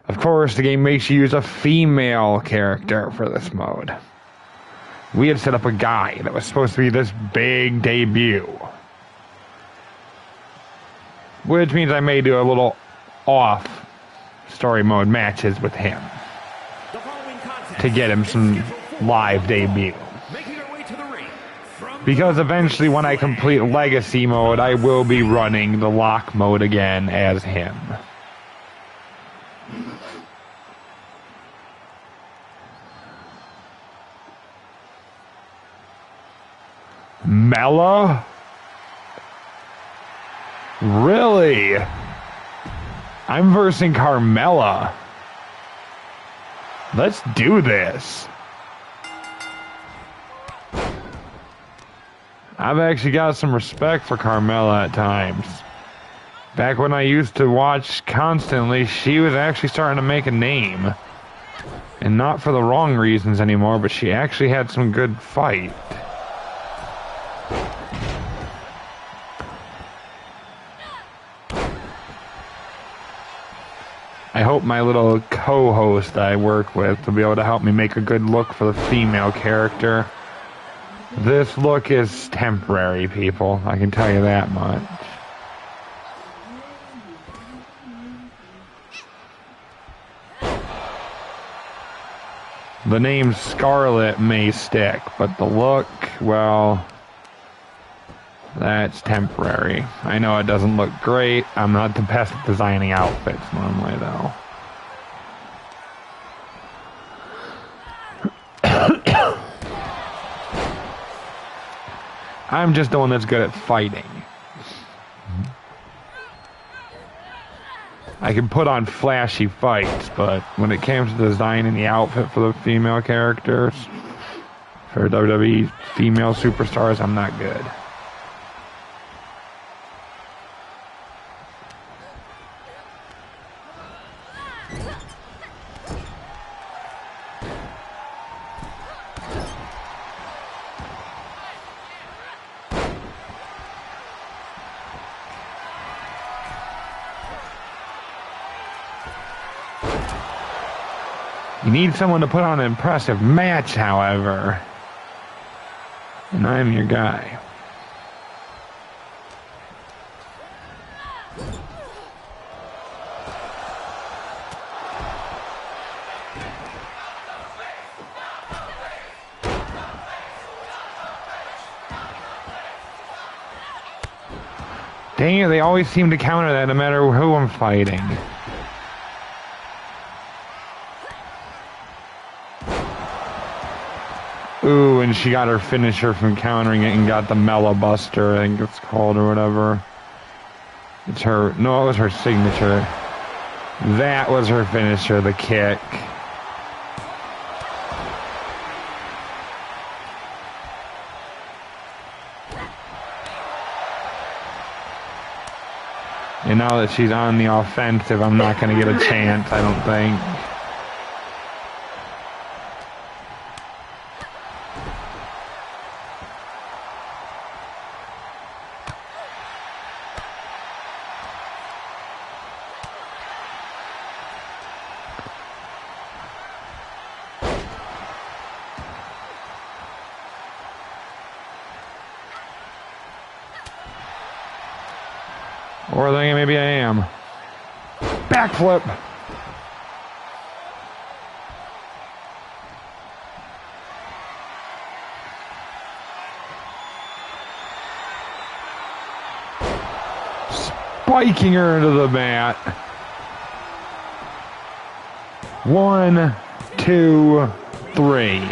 of course the game makes you use a female character for this mode. We had set up a guy that was supposed to be this big debut. Which means I may do a little off story mode matches with him to get him some live debut. Because eventually when I complete Legacy mode, I will be running the lock mode again as him. Mella? Really? I'm versing Carmella. Let's do this. I've actually got some respect for Carmella at times. Back when I used to watch constantly, she was actually starting to make a name. And not for the wrong reasons anymore, but she actually had some good fight. I hope my little co-host I work with will be able to help me make a good look for the female character. This look is temporary, people. I can tell you that much. The name Scarlet may stick, but the look, well, that's temporary. I know it doesn't look great. I'm not the best at designing outfits normally, though. I'm just the one that's good at fighting. I can put on flashy fights, but when it came to designing the outfit for the female characters, for WWE female superstars, I'm not good. You need someone to put on an impressive match, however. And I'm your guy. Dang it, they always seem to counter that no matter who I'm fighting. Ooh, and she got her finisher from countering it and got the Mela Buster, I think it's called, or whatever. It's her, no, it was her signature. That was her finisher, the kick. And now that she's on the offensive, I'm not going to get a chance, I don't think. Or thinking maybe I am. Backflip! Spiking her into the mat. 1, 2, 3.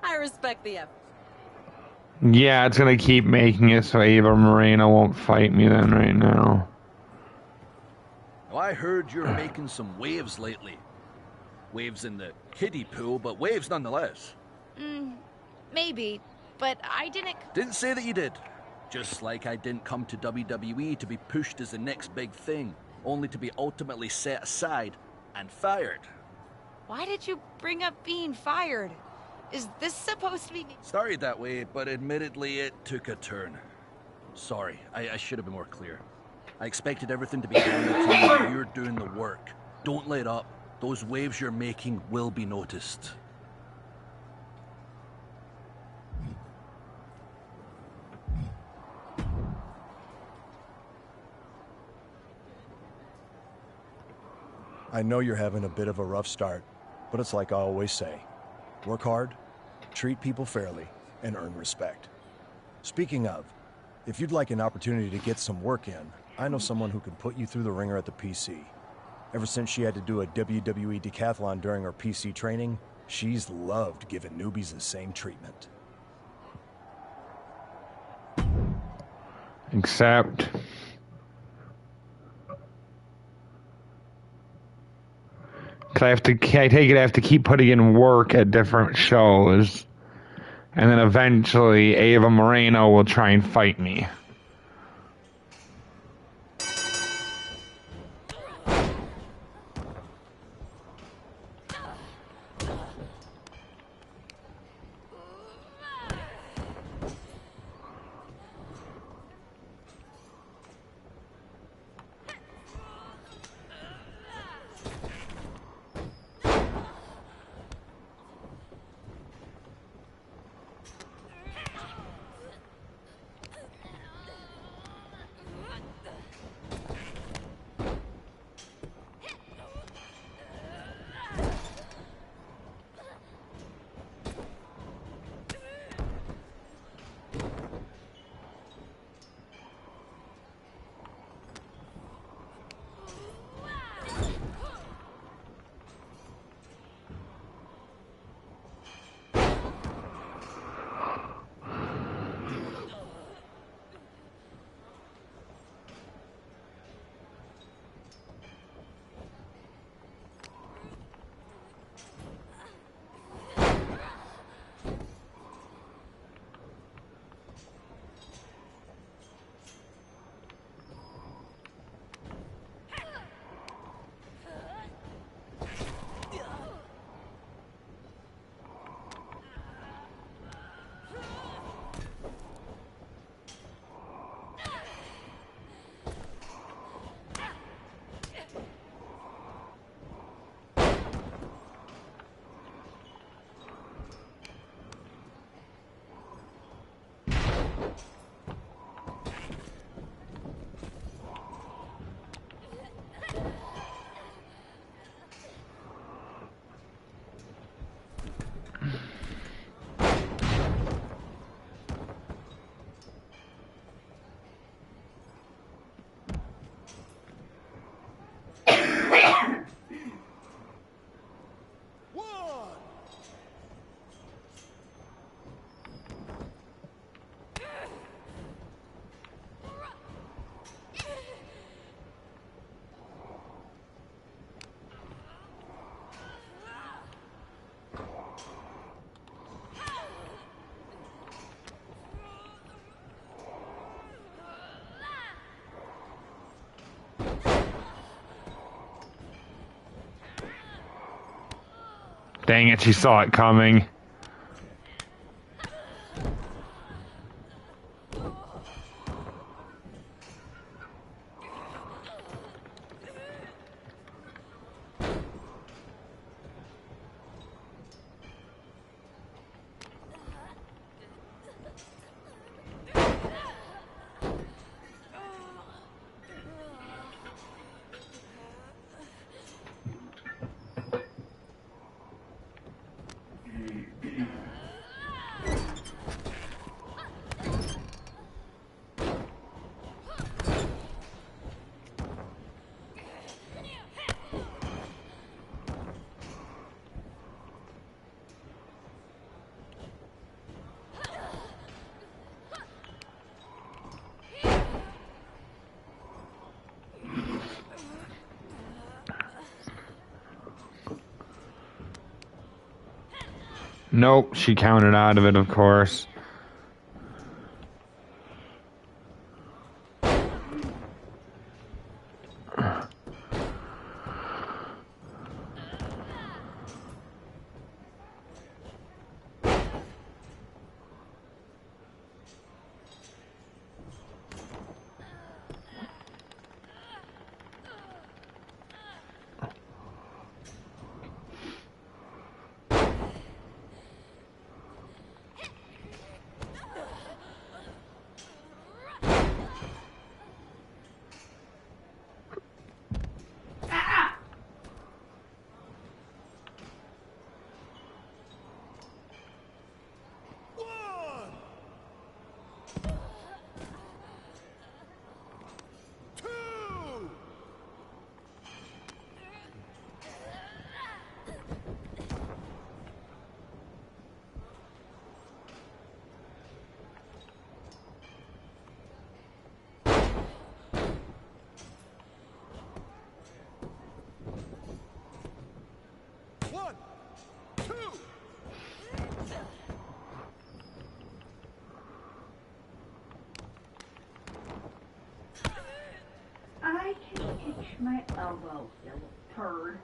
I respect the effort.
Yeah, it's gonna keep making it so Ava Moreno won't fight me then right now.
Well, I heard you're making some waves lately. Waves in the kiddie pool, but waves nonetheless.
Maybe, but I didn't...
Didn't say that you did. Just like I didn't come to WWE to be pushed as the next big thing, only to be ultimately set aside and fired.
Why did you bring up being fired? Is this supposed to be...
Started that way, but admittedly it took a turn. Sorry, I should have been more clear. I expected everything to be handed to you, but you're doing the work. Don't let up. Those waves you're making will be noticed.
I know you're having a bit of a rough start, but it's like I always say. Work hard, treat people fairly, and earn respect. Speaking of, if you'd like an opportunity to get some work in, I know someone who can put you through the ringer at the PC. Ever since she had to do a WWE decathlon during her PC training, she's loved giving newbies the same treatment.
Except... I take it I have to keep putting in work at different shows. And then eventually Ava Moreno will try and fight me. Dang it, she saw it coming. Nope, she counted out of it, of course.
I can itch my elbow, you little turd.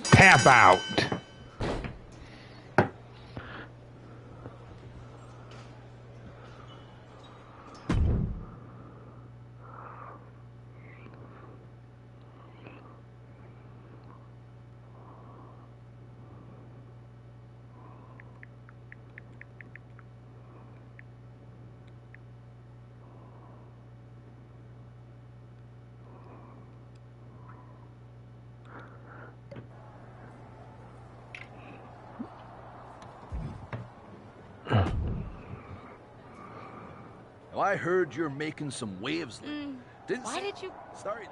Tap out.
Now, I heard you're making some waves. Didn't
Why
see-
did you...
Sorry.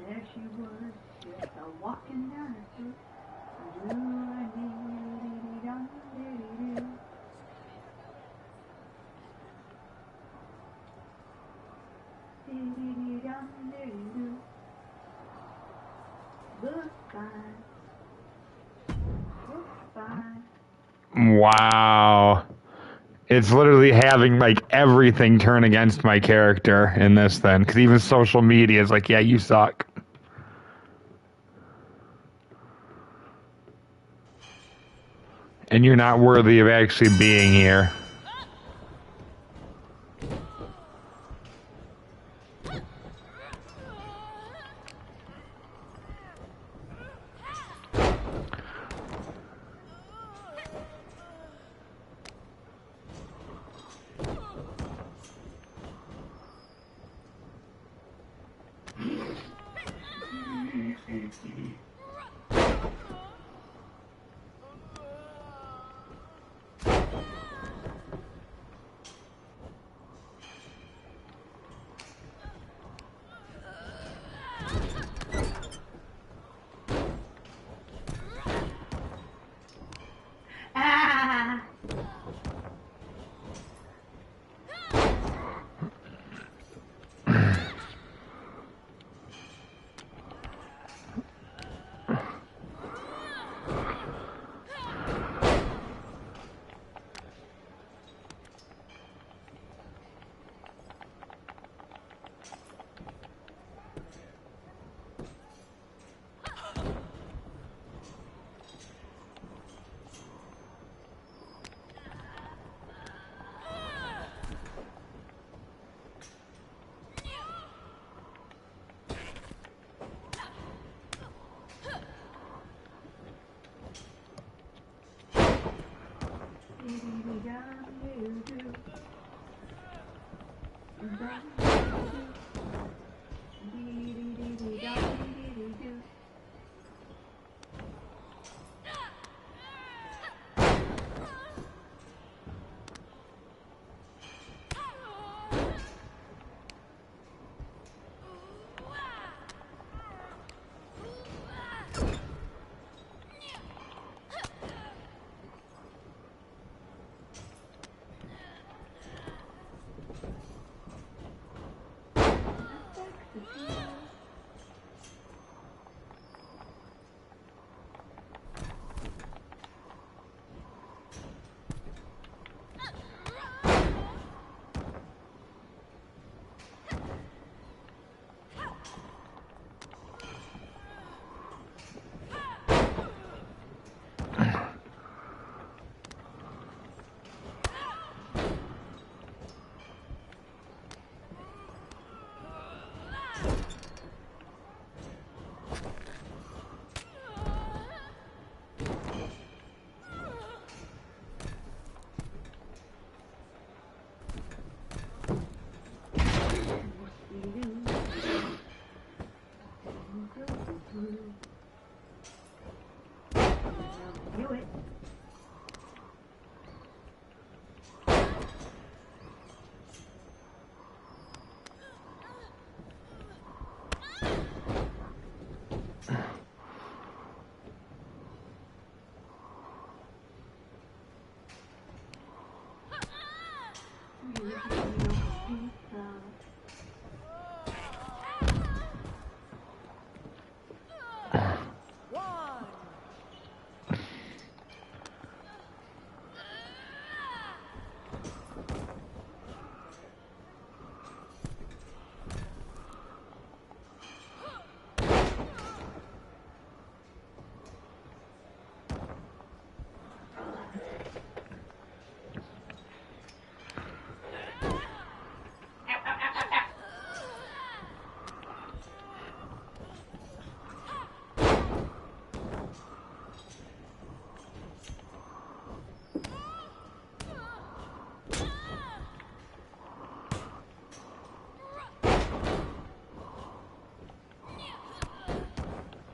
There she was, just a walking down the street. Do-a-dee-dee-dee-dum-dee-dee-doo. Dee-dee-dee-dum-dee-dee-doo. Look fine. Look fine.
Wow. It's literally having, like, everything turn against my character in this then. Because even social media is like, yeah, you suck. And you're not worthy of actually being here.
Do it.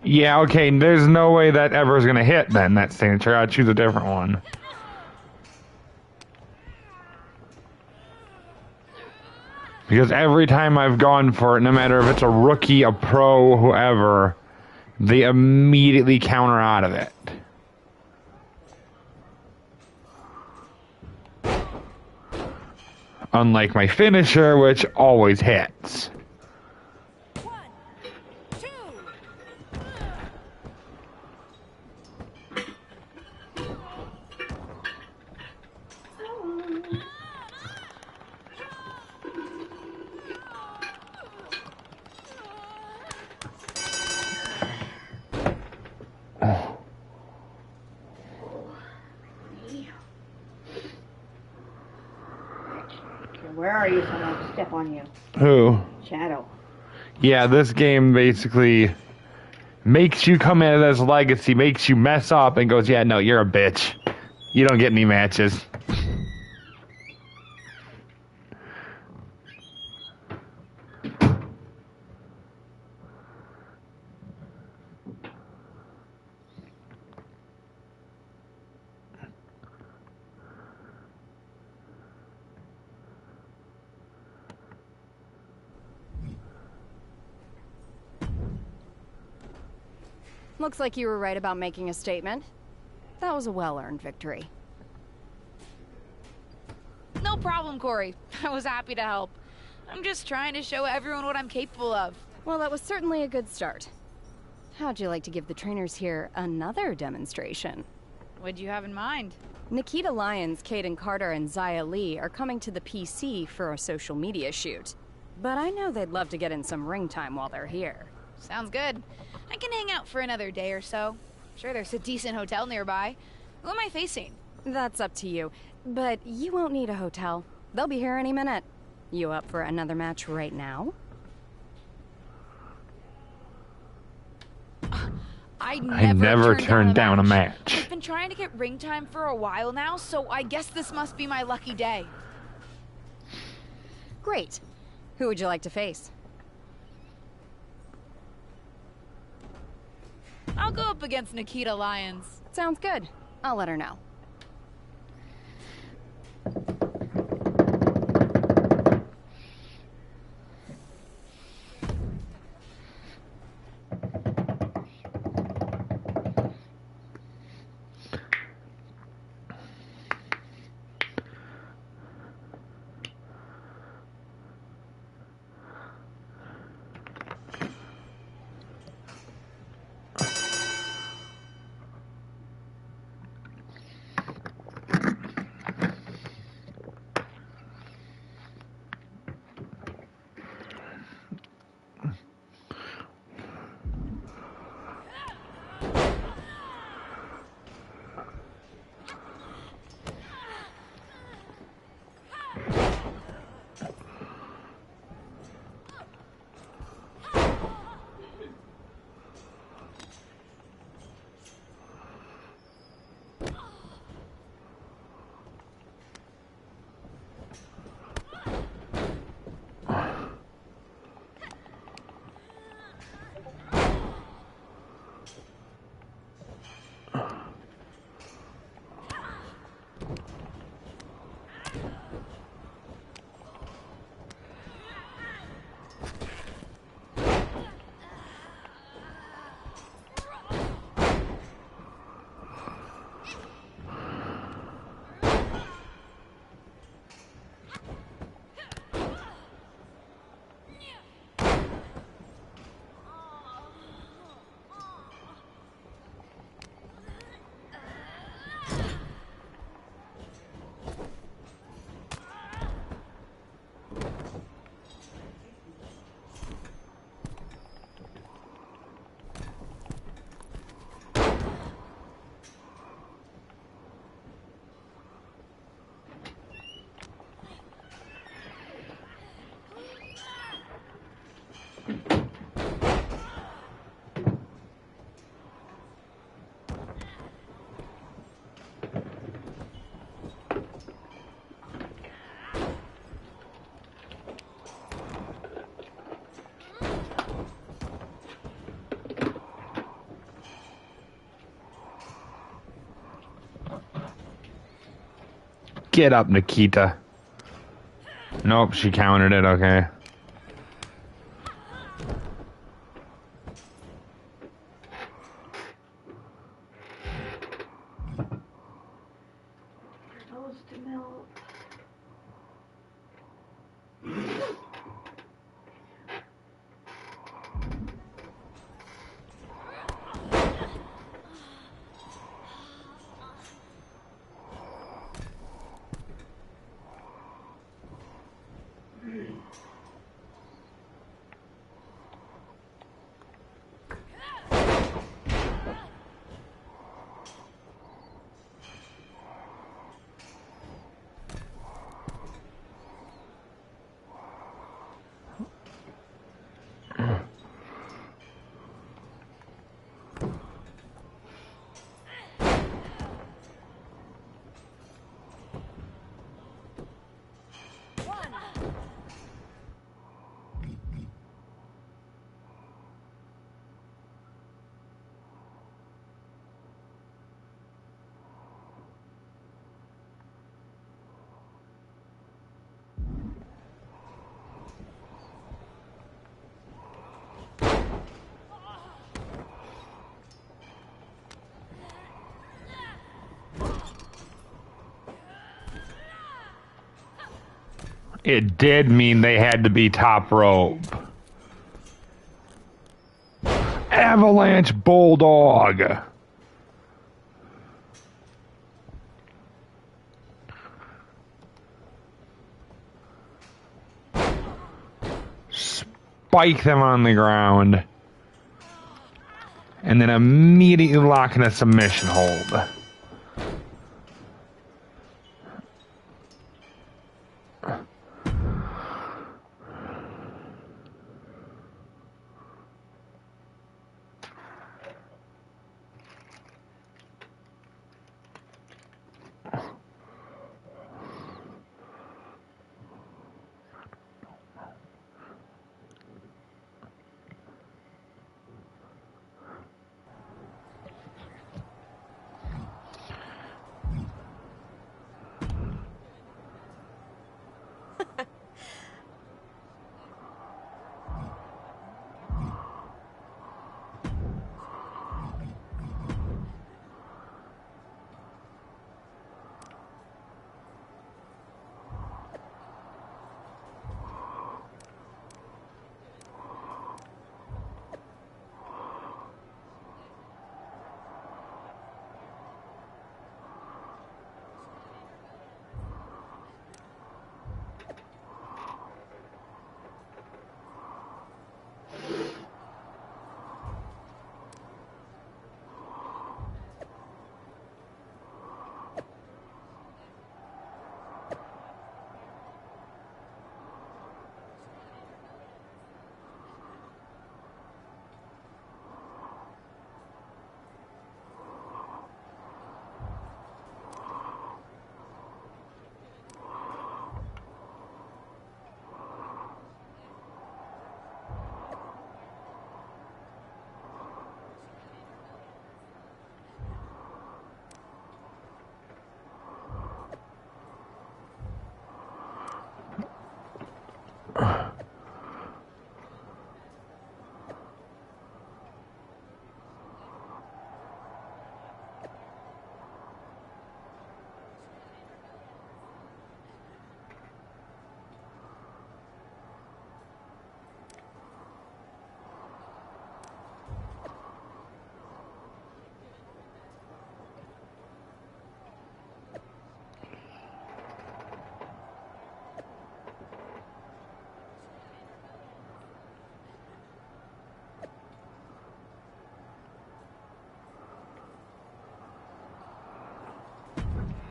Yeah, okay, there's no way that ever is gonna hit then, that signature. I'll choose a different one. Because every time I've gone for it, no matter if it's a rookie, a pro, whoever, they immediately counter out of it. Unlike my finisher, which always hits.
Where are you so I don't step on you?
Who?
Shadow.
Yeah, this game basically makes you come in as legacy, makes you mess up, and goes, yeah, no, you're a bitch. You don't get any matches.
Looks like you were right about making a statement. That was a well-earned victory.
No problem, Corey. I was happy to help. I'm just trying to show everyone what I'm capable of.
Well, that was certainly a good start. How'd you like to give the trainers here another demonstration?
What'd you have in mind?
Nikita Lyons, Kaden Carter, and Zaya Lee are coming to the PC for a social media shoot. But I know they'd love to get in some ring time while they're here.
Sounds good. I can hang out for another day or so. Sure, there's a decent hotel nearby. Who am I facing?
That's up to you. But you won't need a hotel. They'll be here any minute. You up for another match right now?
I
never turned down a match.
I've been trying to get ring time for a while now, so I guess this must be my lucky day.
Great. Who would you like to face?
I'll go up against Nikita Lyons.
Sounds good. I'll let her know.
Get up, Nikita. Nope, she countered it, okay.
Toast milk.
It did mean they had to be top rope. Avalanche Bulldog. Spike them on the ground. And then immediately lock in a submission hold.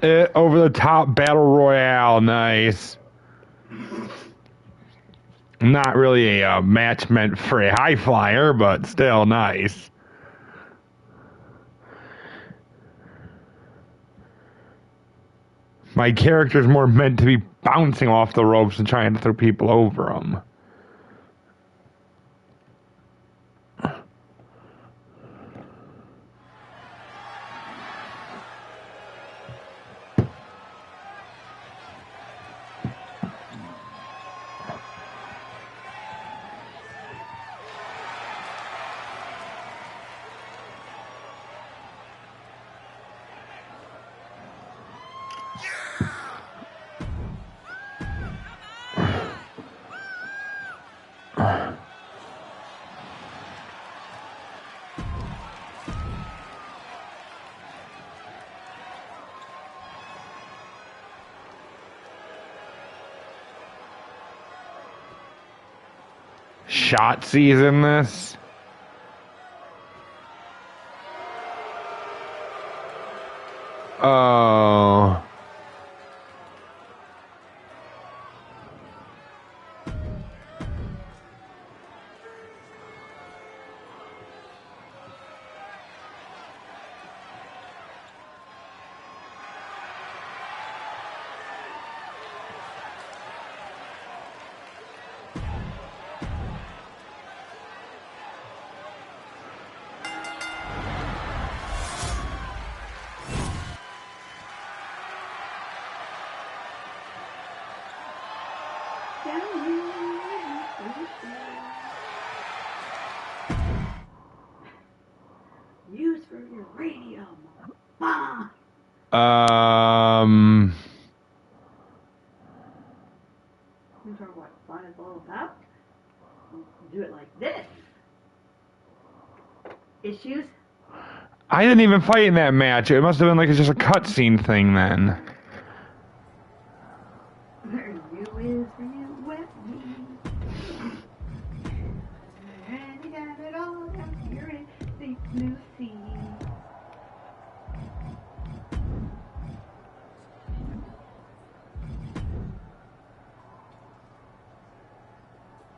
Over the top battle royale, nice. Not really a match meant for a high flyer, but still nice. My character's more meant to be bouncing off the ropes and trying to throw people over them. Shotzi's in this. Oh.
Use for your radio. Ma. These are what fun is all about. Do it like this. Issues?
I didn't even fight in that match. It must have been like it's just a cutscene thing then.
There you is for you wet me. And you got it all down here in the blue sea.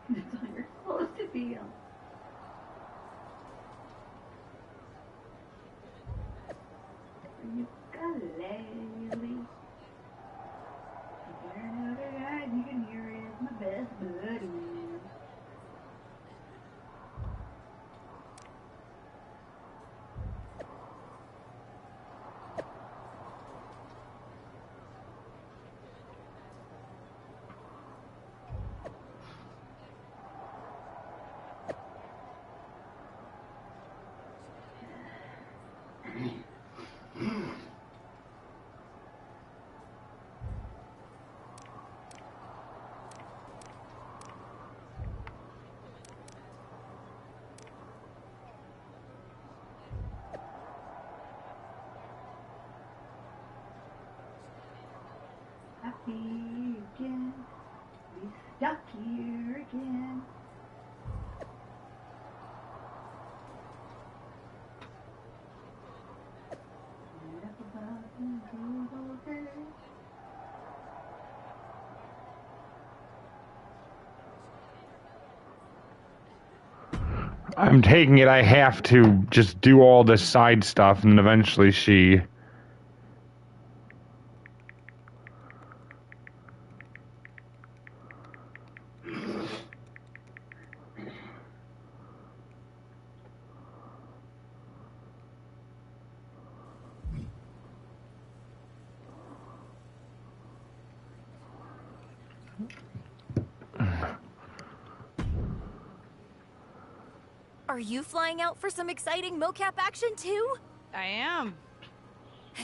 That's all you're supposed to feel. Ukulele. Another guy you can hear is my best buddy. Happy again, we stuck here again.
I'm taking it I have to just do all this side stuff and then eventually she...
Are you flying out for some exciting mocap action too?
I am.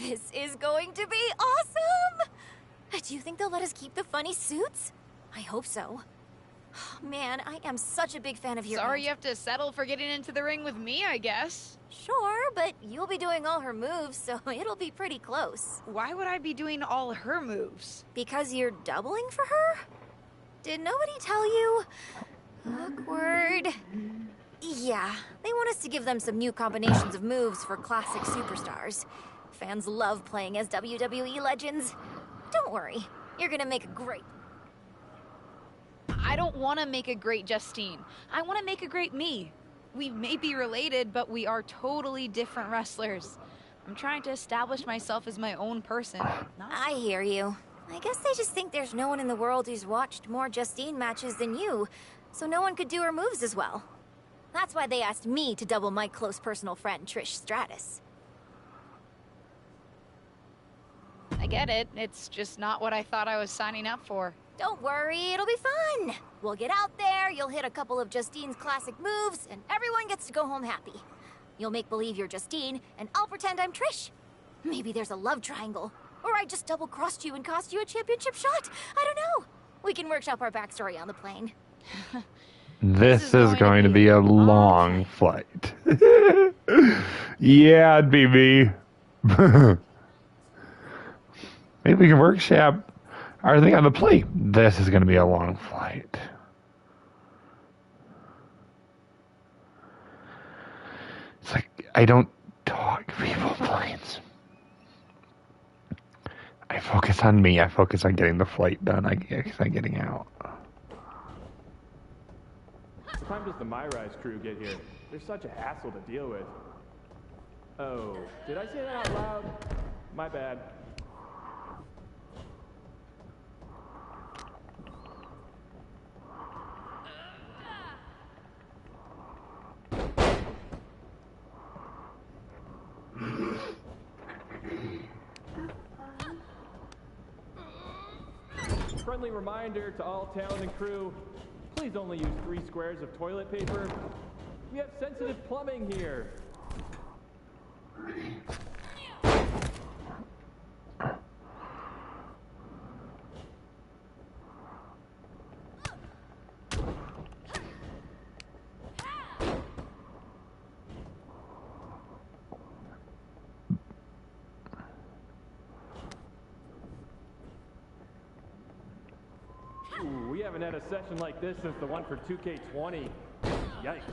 This is going to be awesome! Do you think they'll let us keep the funny suits? I hope so. Man, I am such a big fan of your
Sorry
aunt.
you have to settle for getting into the ring with me, I guess.
Sure, but you'll be doing all her moves, so it'll be pretty close.
Why would I be doing all her moves?
Because you're doubling for her? Did nobody tell you? Awkward. Yeah, they want us to give them some new combinations of moves for classic superstars. Fans love playing as WWE legends. Don't worry, you're gonna make a great...
I don't want to make a great Justine. I want to make a great me. We may be related, but we are totally different wrestlers. I'm trying to establish myself as my own person.
I hear you. I guess they just think there's no one in the world who's watched more Justine matches than you, so no one could do her moves as well. That's why they asked me to double my close personal friend, Trish Stratus.
I get it. It's just not what I thought I was signing up for.
Don't worry, it'll be fun. We'll get out there, you'll hit a couple of Justine's classic moves, and everyone gets to go home happy. You'll make believe you're Justine, and I'll pretend I'm Trish. Maybe there's a love triangle, Or I just double-crossed you and cost you a championship shot. I don't know. We can workshop our backstory on the plane.
This is going to be a long flight. Yeah, it'd be me. Maybe we can workshop our thing on the plane. This is going to be a long flight. It's like, I don't talk people planes. I focus on me. I focus on getting the flight done. I focus on getting out.
What time does the MyRise crew get here? They're such a hassle to deal with. Oh, did I say that out loud? My bad. Friendly reminder to all talent and crew, please only use 3 squares of toilet paper. We have sensitive plumbing here. Ooh, we haven't had a session like this since the one for 2K20. Yikes.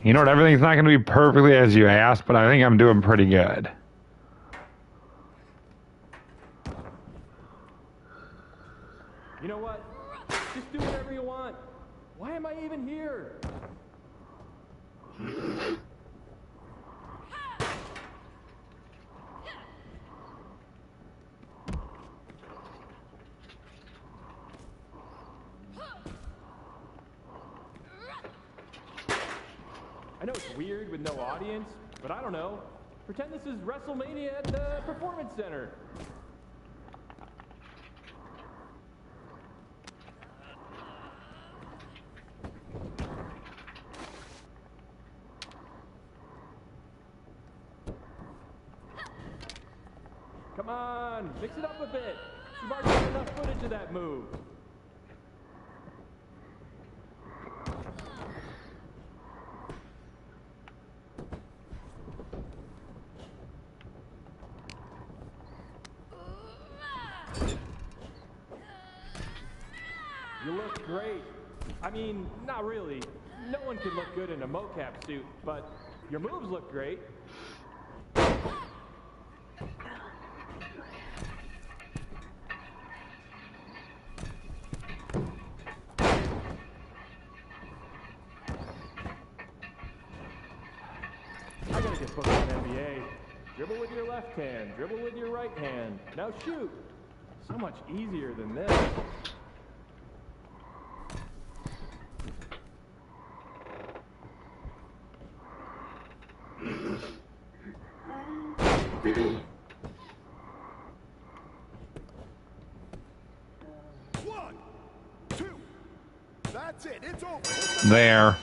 You know what? Everything's not going to be perfectly as you asked, but I think I'm doing pretty good.
You know what? Just do whatever you want. Why am I even here? I know it's weird with no audience, but I don't know. Pretend this is WrestleMania at the Performance Center. Come on, mix it up a bit. You've already got enough footage of that move. You look great. I mean, not really. No one can look good in a mocap suit, but your moves look great. I gotta get booked in NBA. Dribble with your left hand, dribble with your right hand. Now shoot. So much easier than this.
One, two. That's it. It's over.
There.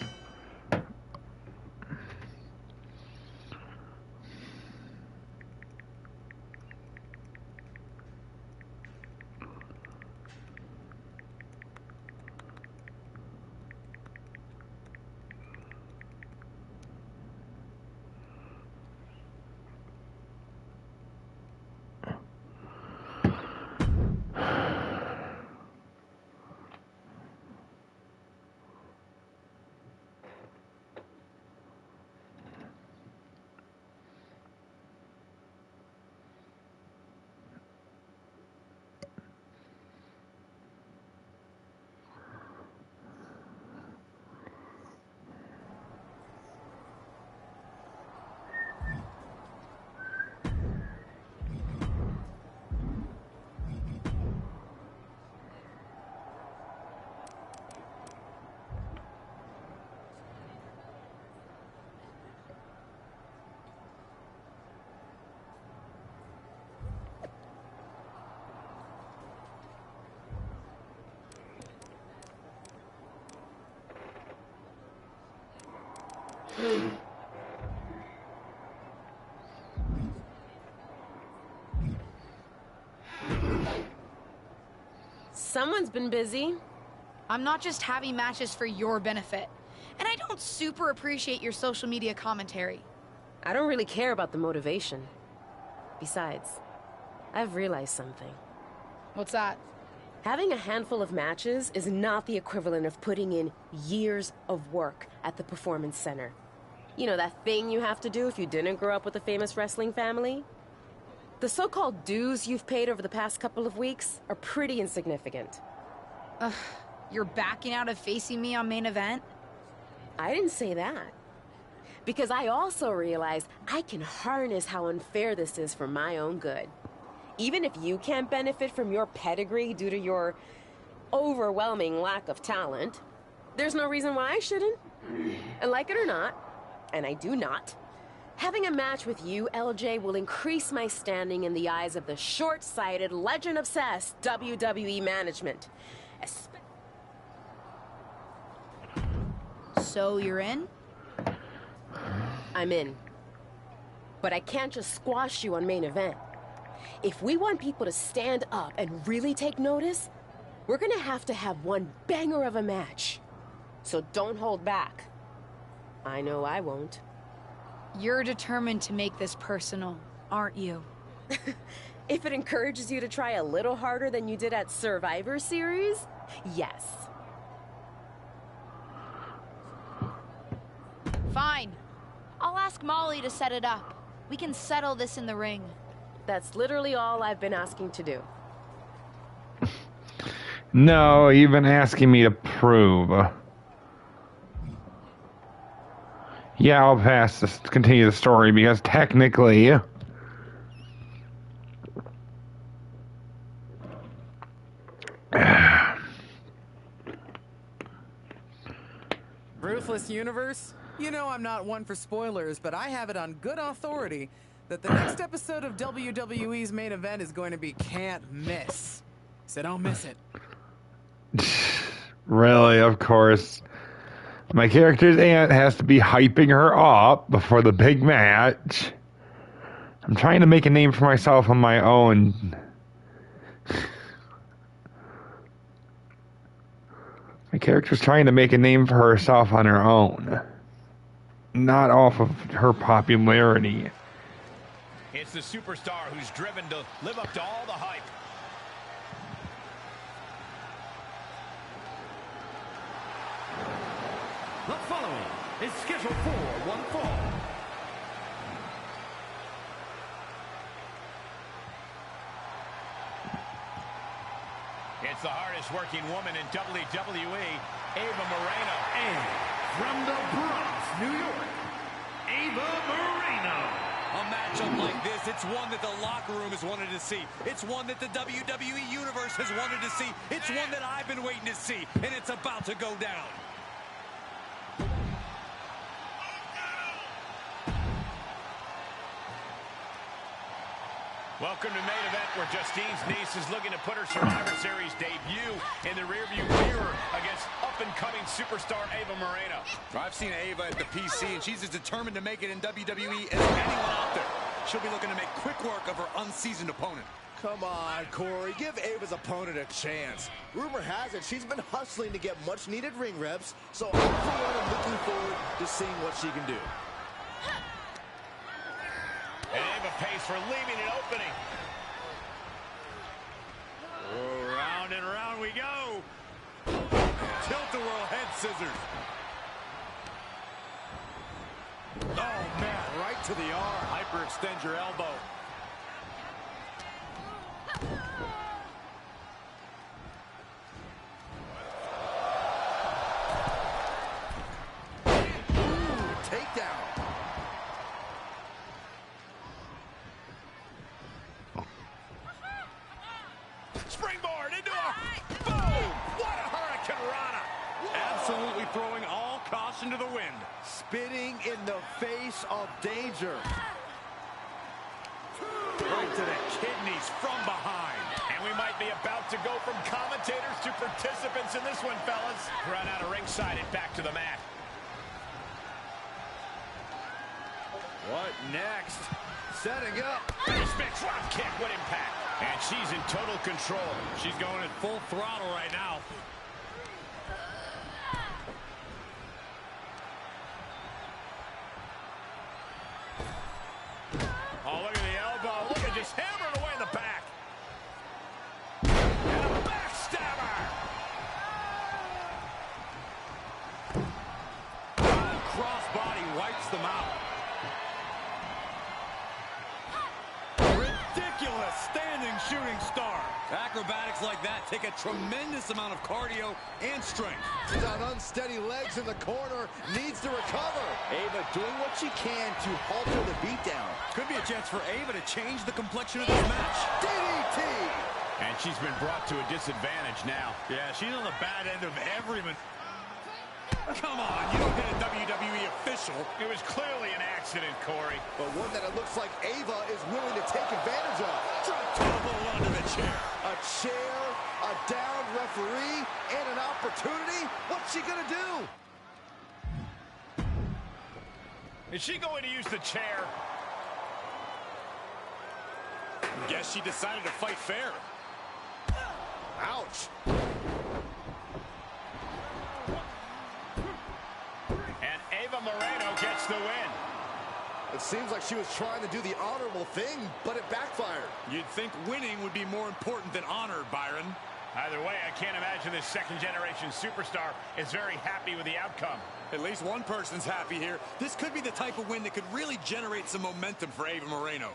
Someone's been busy.
I'm not just having matches for your benefit. And I don't super appreciate your social media commentary.
I don't really care about the motivation. Besides, I've realized something.
What's that?
Having a handful of matches is not the equivalent of putting in years of work at the Performance Center. You know, that thing you have to do if you didn't grow up with a famous wrestling family? The so-called dues you've paid over the past couple of weeks are pretty insignificant.
Ugh, you're backing out of facing me on main event?
I didn't say that. Because I also realized I can harness how unfair this is for my own good. Even if you can't benefit from your pedigree due to your overwhelming lack of talent, there's no reason why I shouldn't. And like it or not, and I do not, having a match with you, LJ, will increase my standing in the eyes of the short-sighted, legend-obsessed WWE management.
So you're in?
I'm in. But I can't just squash you on main event. If we want people to stand up and really take notice, we're gonna have to have one banger of a match. So don't hold back. I know I won't.
You're determined to make this personal, aren't you?
If it encourages you to try a little harder than you did at Survivor Series, yes.
Fine. I'll ask Molly to set it up. We can settle this in the ring.
That's literally all I've been asking to do.
No, you've been asking me to prove. Yeah, I'll pass this, continue the story, because technically...
Ruthless Universe? You know I'm not one for spoilers, but I have it on good authority that the next episode of WWE's main event is going to be can't miss. So don't miss it.
Really, of course. My character's aunt has to be hyping her up before the big match. I'm trying to make a name for myself on my own. My character's trying to make a name for herself on her own. Not off of her popularity.
It's the superstar who's driven to live up to all the hype.
The following is scheduled for one fall.
It's the hardest working woman in WWE, Ava Moreno.
And from the Bronx, New York, Ava Moreno.
A matchup like this, it's one that the locker room has wanted to see. It's one that the WWE Universe has wanted to see. It's one that I've been waiting to see, and it's about to go down.
Welcome to main event, where Justine's niece is looking to put her Survivor Series debut in the rearview mirror against up-and-coming superstar Ava Moreno.
I've seen Ava at the PC, and she's as determined to make it in WWE as anyone out there. She'll be looking to make quick work of her unseasoned opponent.
Come on, Corey. Give Ava's opponent a chance. Rumor has it she's been hustling to get much-needed ring reps, so I, for one, am looking forward to seeing what she can do.
And Ava pays for leaving an opening.
Oh, round and round we go. Tilt-a-whirl head scissors. Oh, man, right to the arm. Hyperextend your elbow.
Ooh, takedown.
Springboard into a boom! What a hurricane rana!
Absolutely throwing all caution to the wind.
Spitting in the face of danger.
Right to the kidneys from behind.
And we might be about to go from commentators to participants in this one, fellas. Run out of ringside and back to the mat. What next? Setting up. Nice big drop kick. What impact. And she's in total control. She's going at full throttle right now. Oh, look at the elbow. Look at just hammering away in the back. And a backstabber. Oh, crossbody wipes them out. Ridiculous standing shooting star. Acrobatics like that take a tremendous amount of cardio and strength.
She's on unsteady legs in the corner, needs to recover.
Ava doing what she can to halter the beatdown. Could be a chance for Ava to change the complexion of this match.
DDT!
And she's been brought to a disadvantage now. Yeah, she's on the bad end of everyone. Come on, you don't hit a WWE official. It was clearly an accident, Corey.
But one that it looks like Ava is willing to take advantage of.
Drop tumble under the chair.
A chair, a downed referee, and an opportunity. What's she gonna do?
Is she going to use the chair? Guess she decided to fight fair.
Ouch.
And Ava Moreno gets the win.
It seems like she was trying to do the honorable thing, but it backfired.
You'd think winning would be more important than honor, Byron. Either way, I can't imagine this second-generation superstar is very happy with the outcome. At least one person's happy here. This could be the type of win that could really generate some momentum for Ava Moreno.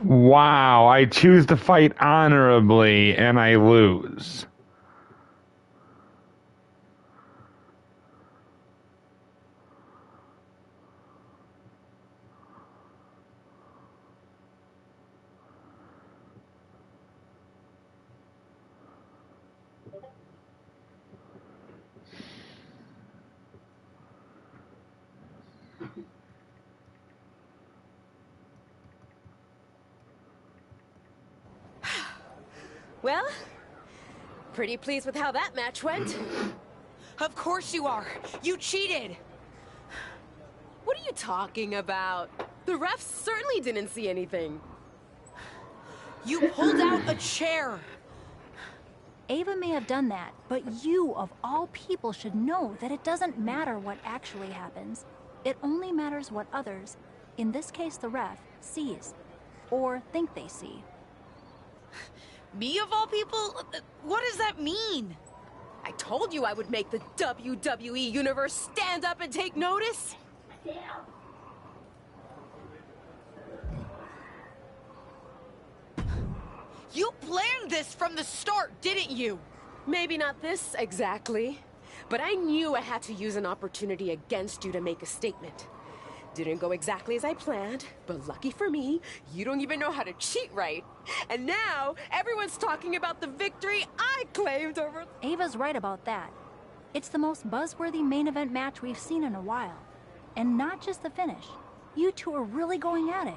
Wow, I choose to fight honorably and I lose.
Well, pretty pleased with how that match went.
Of course you are. You cheated.
What are you talking about? The refs certainly didn't see anything.
You pulled out a chair.
Ava may have done that, but you, of all people, should know that it doesn't matter what actually happens. It only matters what others, in this case the ref, sees, or think they see.
Me of all people? What does that mean?
I told you I would make the WWE Universe stand up and take notice.
You planned this from the start, didn't you?
Maybe not this exactly, but I knew I had to use an opportunity against you to make a statement. Didn't go exactly as I planned, but lucky for me, you don't even know how to cheat right. And now, everyone's talking about the victory I claimed over...
Ava's right about that. It's the most buzzworthy main event match we've seen in a while. And not just the finish. You two are really going at it.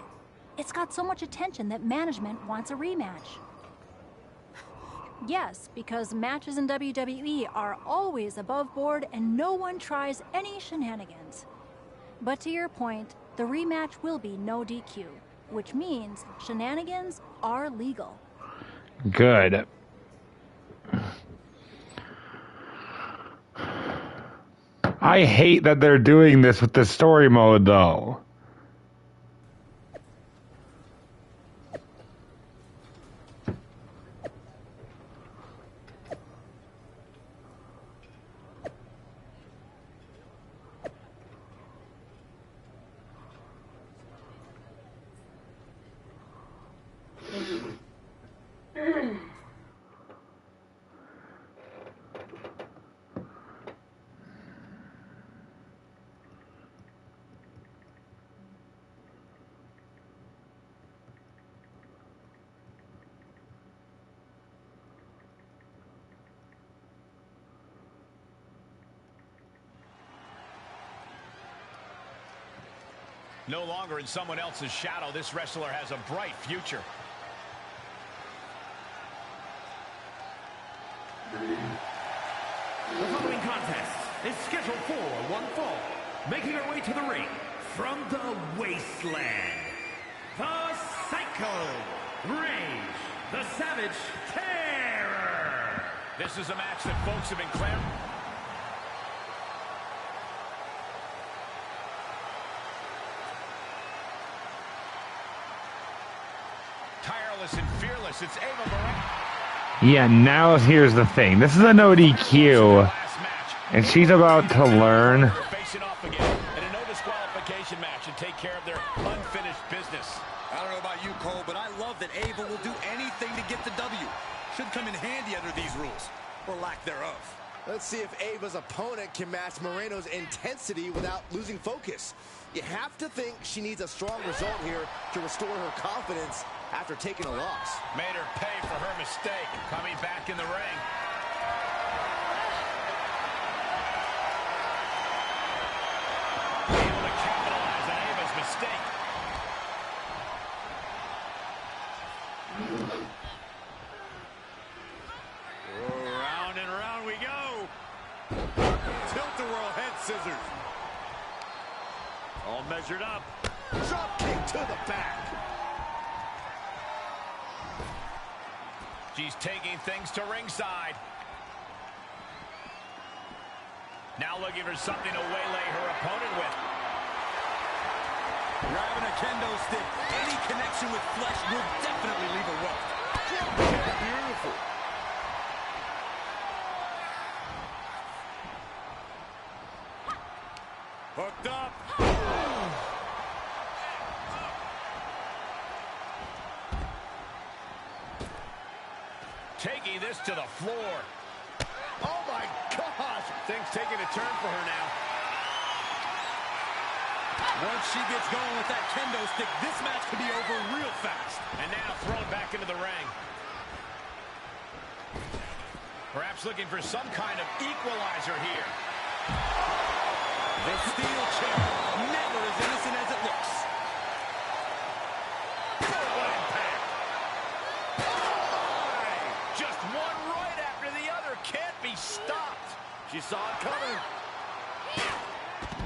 It's got so much attention that management wants a rematch. Yes, because matches in WWE are always above board and no one tries any shenanigans. But to your point, the rematch will be no DQ, which means shenanigans are legal.
Good. I hate that they're doing this with the story mode, though.
No longer in someone else's shadow, this wrestler has a bright future.
The following contest is scheduled for one fall. making her way to the ring from the wasteland, the Psycho, Rage, the Savage Terror.
This is a match that folks have been clamoring. Tireless and fearless, it's Ava Marie.
Yeah, now here's the thing. This is a no DQ, and she's about to learn.
Facing off again in a no disqualification match and take care of their unfinished business.
I don't know about you, Cole, but I love that Ava will do anything to get the W. Should come in handy under these rules, or lack thereof.
Let's see if Ava's opponent can match Moreno's intensity without losing focus. You have to think she needs a strong result here to restore her confidence after taking a loss.
Made her pay for her mistake. Coming back in the ring. Able to capitalize on Ava's mistake. Round and round we go.
Tilt-a-whirl head scissors. All measured up.
Drop kick to the back.
She's taking things to ringside. Now looking for something to waylay her opponent with.
Grabbing a kendo stick. Any connection with flesh will definitely leave a welt.
Beautiful.
Hooked up.
Taking this to the floor.
Oh my gosh!
Things taking a turn for her now.
Once she gets going with that kendo stick, this match could be over real fast.
And now thrown back into the ring. Perhaps looking for some kind of equalizer here.
The steel chair, never as innocent as it looks.
What impact. Just one right after the other. Can't be stopped.
She saw it coming.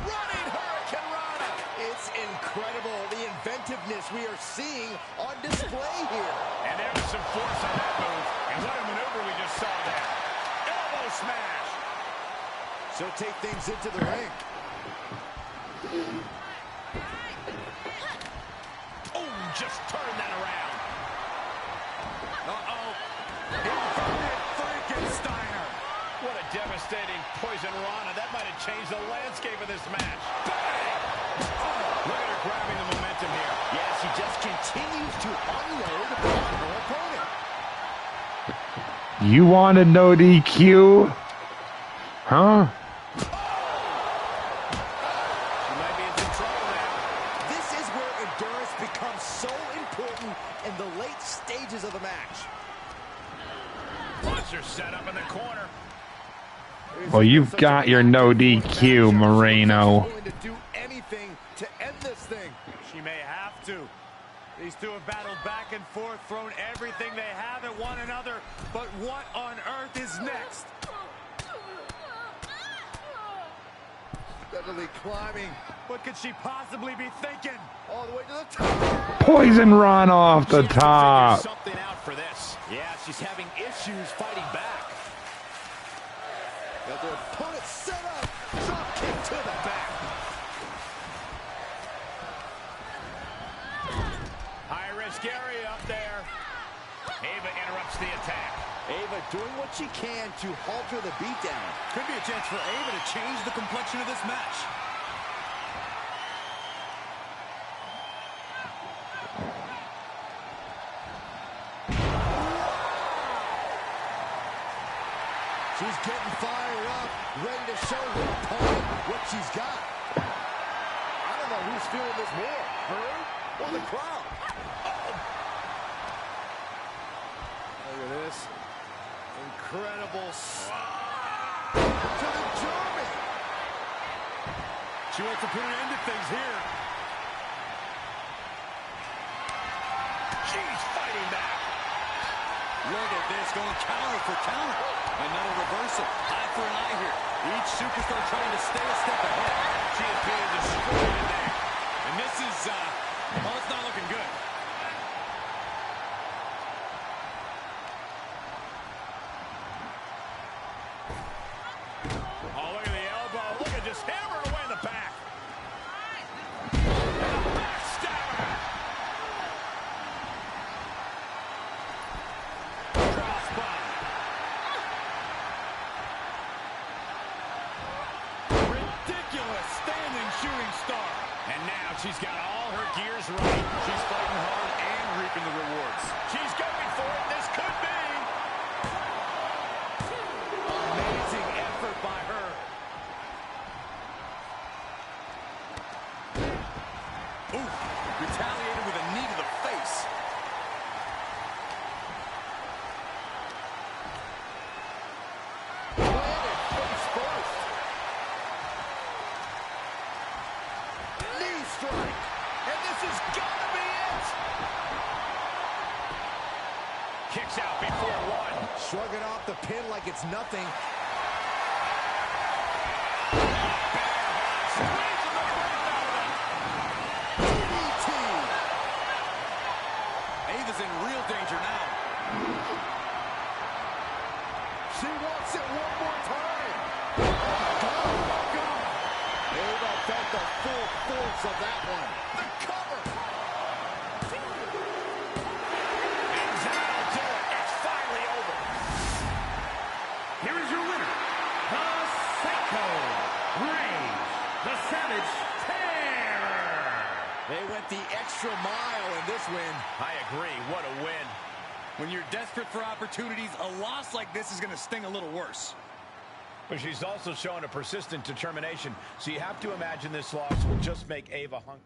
Running Hurricane Rana. It's incredible the inventiveness we are seeing on display here.
And there was some force on that move. And what a maneuver we just saw there. Elbow smash.
She'll take things into the ring.
Oh, just turn that around.
Uh-oh. Inverted Frankensteiner.
What a devastating poison Rana. That might have changed the landscape of this match. Bang! Oh, look at her grabbing the momentum here.
Yeah, she just continues to unload on her opponent.
You want a no DQ? Huh?
She might be in some trouble now.
This is where endurance becomes so important in the late stages of the match.
Monster set up in the corner.
Well, you've got your no DQ, Moreno.
Willing to do anything to end this thing.
She may have to. These two have battled back and forth, thrown everything they have at one another. But what on earth is next?
Steadily climbing.
What could she possibly be thinking?
All the way to the top.
Poison Rana off the top.
Something out for this.
Yeah, she's having issues fighting back.
Got their opponent set up. Drop kick to the back.
High risk area up there. Ava interrupts the attack.
Ava doing what she can to halter the beatdown.
Could be a chance for Ava to change the complexion of this match.
She's getting fired up, ready to show her opponent what she's got. I don't know who's feeling this more, her or the crowd. Look at this. Incredible to the German.
She wants to put an end to things here.
She's fighting back. Look at this, going counter for counter. Another reversal. Eye for an eye here. Each superstar trying to stay a step ahead. She is being destroyed today. And this is, well, it's not looking good. Oh, look at the elbow. Look at just hammering away in the back. Backstabber. Crossbody. Ridiculous standing shooting star. And now she's got all her gears right. She's fighting hard and reaping the rewards. She's going for it. This could be. Amazing effort by her. Ooh, retaliated with a knee to the face. Landed face first. Knee strike. And this is gonna be it. Kicks out before one.
Shrugging off the pin like it's nothing.
Ava's in real danger now.
She wants it one more time. Oh, my God. Ava felt the full force of that one.
The cover. And that'll do it. It's finally over.
Here is your winner, the Psycho, Rage, the Savage Terror.
They went the extra mile in this win.
I agree. What a win. When you're desperate for opportunities, a loss like this is going to sting a little worse. But she's also shown a persistent determination, so you have to imagine this loss will just make Ava hungry.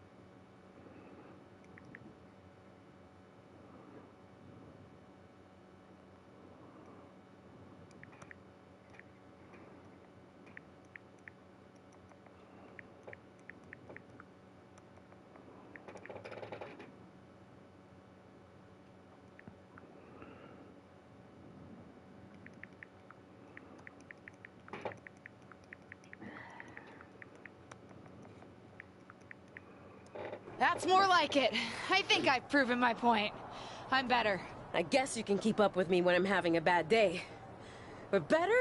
That's more like it. I think I've proven my point. I'm better.
I guess you can keep up with me when I'm having a bad day. But better?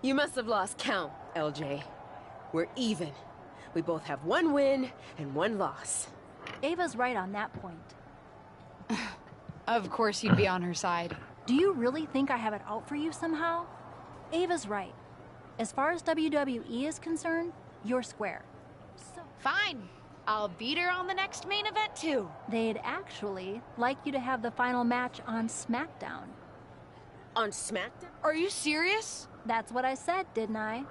You must have lost count, LJ. We're even. We both have one win and one loss.
Ava's right on that point.
Of course you'd be on her side.
Do you really think I have it out for you somehow? Ava's right. As far as WWE is concerned, you're square.
Fine. I'll beat her on the next main event, too.
They'd actually like you to have the final match on SmackDown.
On SmackDown?
Are you serious?
That's what I said, didn't I?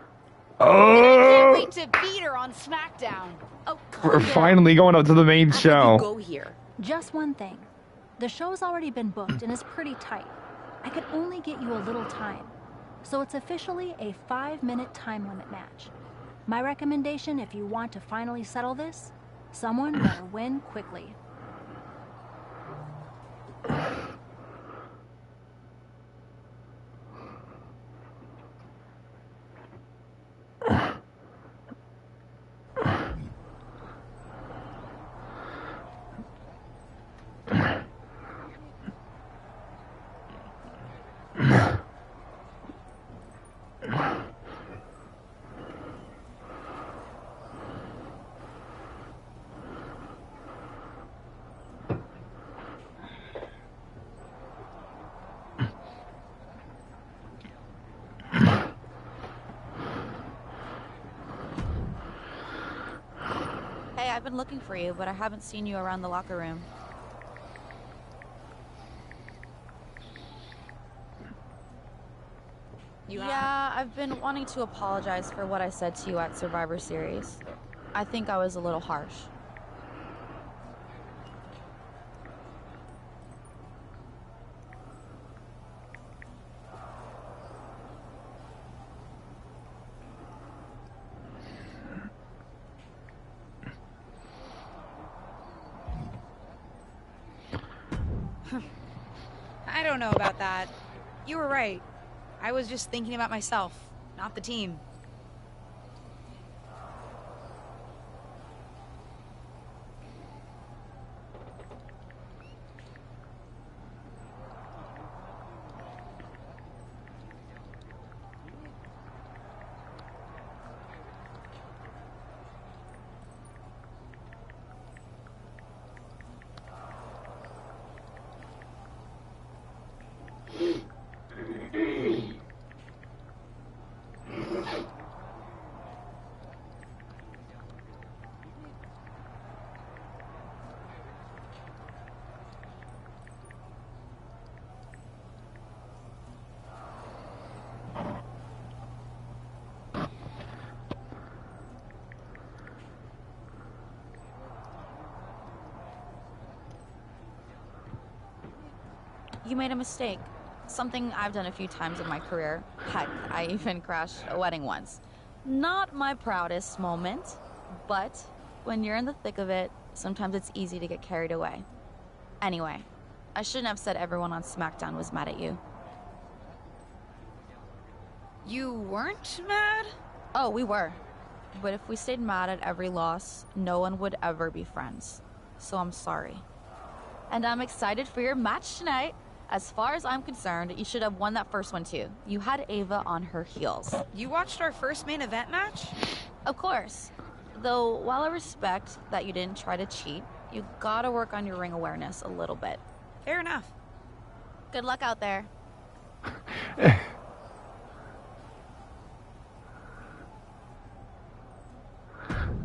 I can't wait to beat her on SmackDown.
Oh,
We're finally going up to the main show.
Go here.
Just one thing. The show's already been booked and is pretty tight. I could only get you a little time. So it's officially a 5-minute time limit match. My recommendation, if you want to finally settle this, someone better win quickly.
Hey, I've been looking for you, but I haven't seen you around the locker room. Yeah, I've been wanting to apologize for what I said to you at Survivor Series. I think I was a little harsh.
I don't know about that. You were right. I was just thinking about myself, not the team.
You made a mistake. Something I've done a few times in my career. Heck, I even crashed a wedding once. Not my proudest moment, but when you're in the thick of it, sometimes it's easy to get carried away. Anyway, I shouldn't have said everyone on SmackDown was mad at you.
You weren't mad?
Oh, we were. But if we stayed mad at every loss, no one would ever be friends. So I'm sorry. And I'm excited for your match tonight. As far as I'm concerned, you should have won that first one too. You had Ava on her heels.
You watched our first main event match?
Of course. Though, while I respect that you didn't try to cheat, you gotta work on your ring awareness a little bit.
Fair enough.
Good luck out there.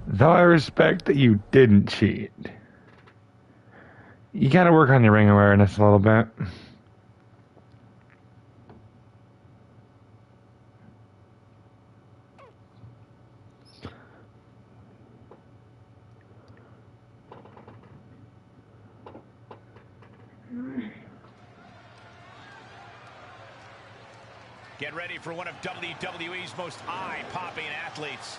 Though I respect that you didn't cheat, you gotta work on your ring awareness a little bit.
Get ready for one of WWE's most eye-popping athletes.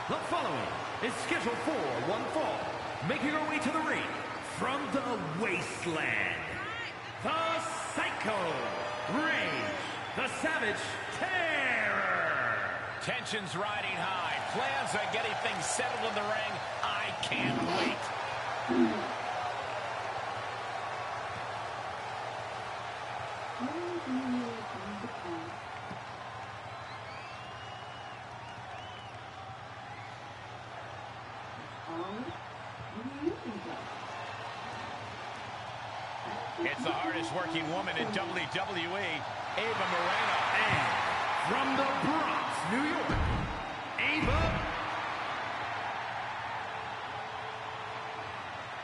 The following is scheduled for one fall, making her way to the ring from the wasteland, the Psycho, Rage, the Savage Terror.
Tensions riding high, plans on getting things settled in the ring. I can't wait. It's the hardest working woman in WWE, Ava Moreno.
And from the Bronx, New York, Ava.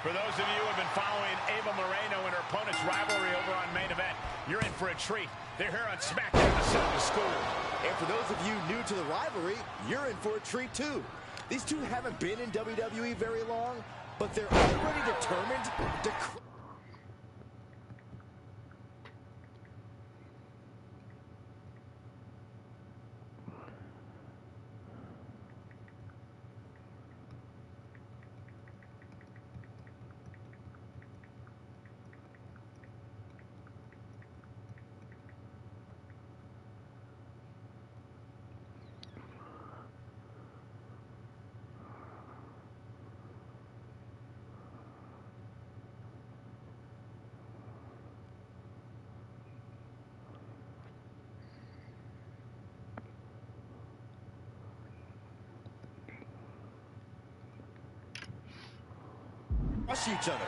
For those of you who have been following Ava Moreno and her opponent's rivalry over on Main Event, you're in for a treat. They're here on SmackDown to send to school.
And for those of you new to the rivalry, you're in for a treat too. These two haven't been in WWE very long, but they're already determined to...
Each other.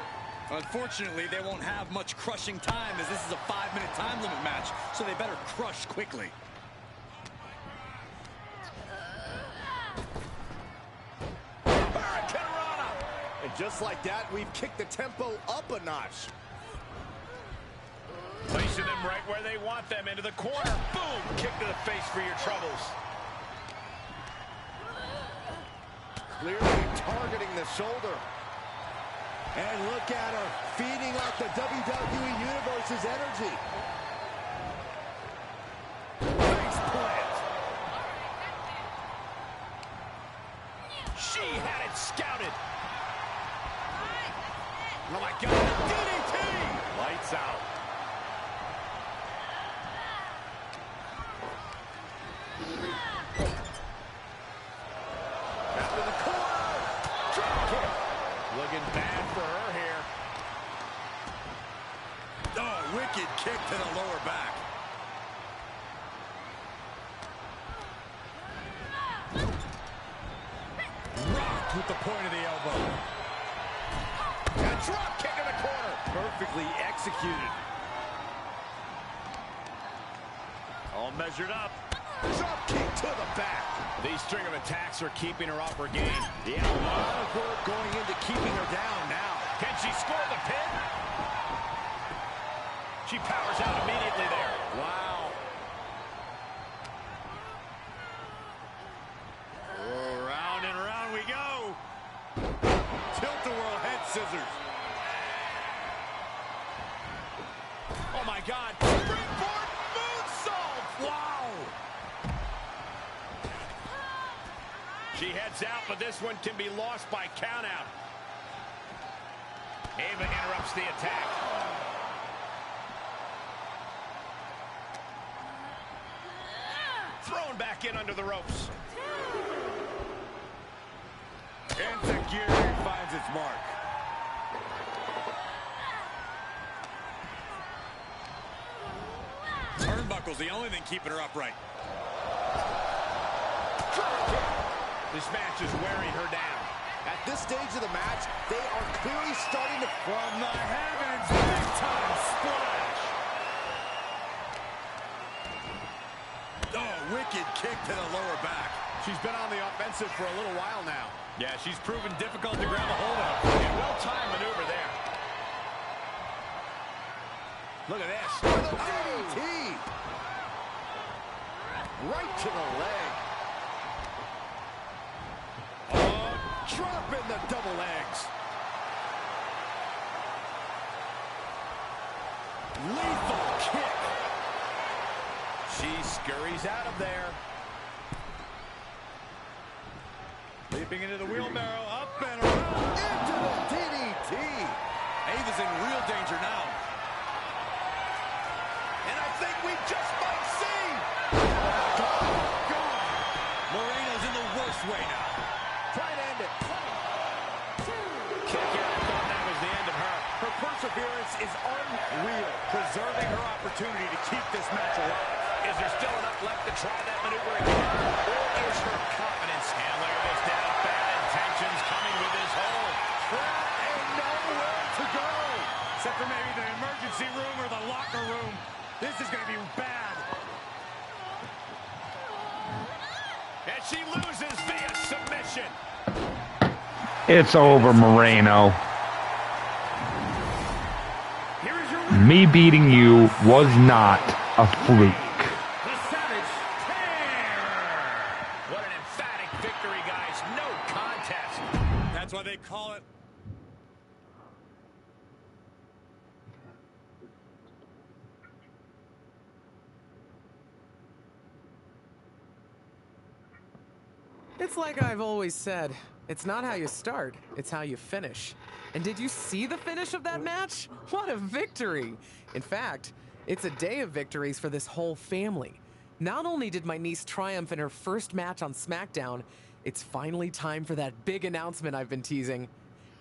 Unfortunately, they won't have much crushing time as this is a 5-minute time limit match, so they better crush quickly.
And just like that, we've kicked the tempo up a notch.
Placing them right where they want them, into the corner. Boom! Kick to the face for your troubles.
Clearly targeting the shoulder. And look at her, feeding off the WWE Universe's energy.
Face plant. She had it scouted. Oh my God, DDT! Lights out. After the corner. Drop kick. Looking bad for her here. Oh, wicked kick to the lower back. Rocked with the point of the elbow. A drop kick in the corner. Perfectly executed. All measured up. Drop kick to the back. These string of attacks are keeping her off her game. Yeah, a lot of work going into keeping her down now. Can she score the pin? She powers out immediately there. Wow. Oh, round and round we go. Tilt-a-whirl head scissors. Oh, my God. Springboard moonsault. Wow. She heads out, but this one can be lost by countout. Ava interrupts the attack. Thrown back in under the ropes. Enzuigiri finds its mark. Turnbuckle's the only thing keeping her upright. This match is wearing her down.
At this stage of the match, they are clearly starting to...
From the heavens, big time splash. Oh, wicked kick to the lower back. She's been on the offensive for a little while now. Yeah, she's proven difficult to grab a hold of. And well-timed maneuver there. Look at this.
DDT. Right to the leg.
Oh, drop in the double legs. Lethal kick. She scurries out of there. Leaping into the wheelbarrow, up and around.
Into the DDT.
Ava's in real danger now. And I think we just might see. Gone. Moreno's in the worst way now.
Try to end it.
Kick out. I thought that was the end of her.
Her perseverance is unreal, preserving her opportunity to keep this match alive.
Is there still enough left to try that maneuver again? Or is her confidence? And look at this down. Bad intentions coming with his hold.
Trapped and nowhere to go. Except for maybe the emergency room or the locker room. This is going to be bad.
And she loses via submission.
It's over, Moreno. Me beating you was not a fluke.
The Savage Terror. What an emphatic victory, guys. No contest. That's why they call it.
It's like I've always said, it's not how you start, it's how you finish. And did you see the finish of that match? What a victory! In fact, it's a day of victories for this whole family. Not only did my niece triumph in her first match on SmackDown, it's finally time for that big announcement I've been teasing.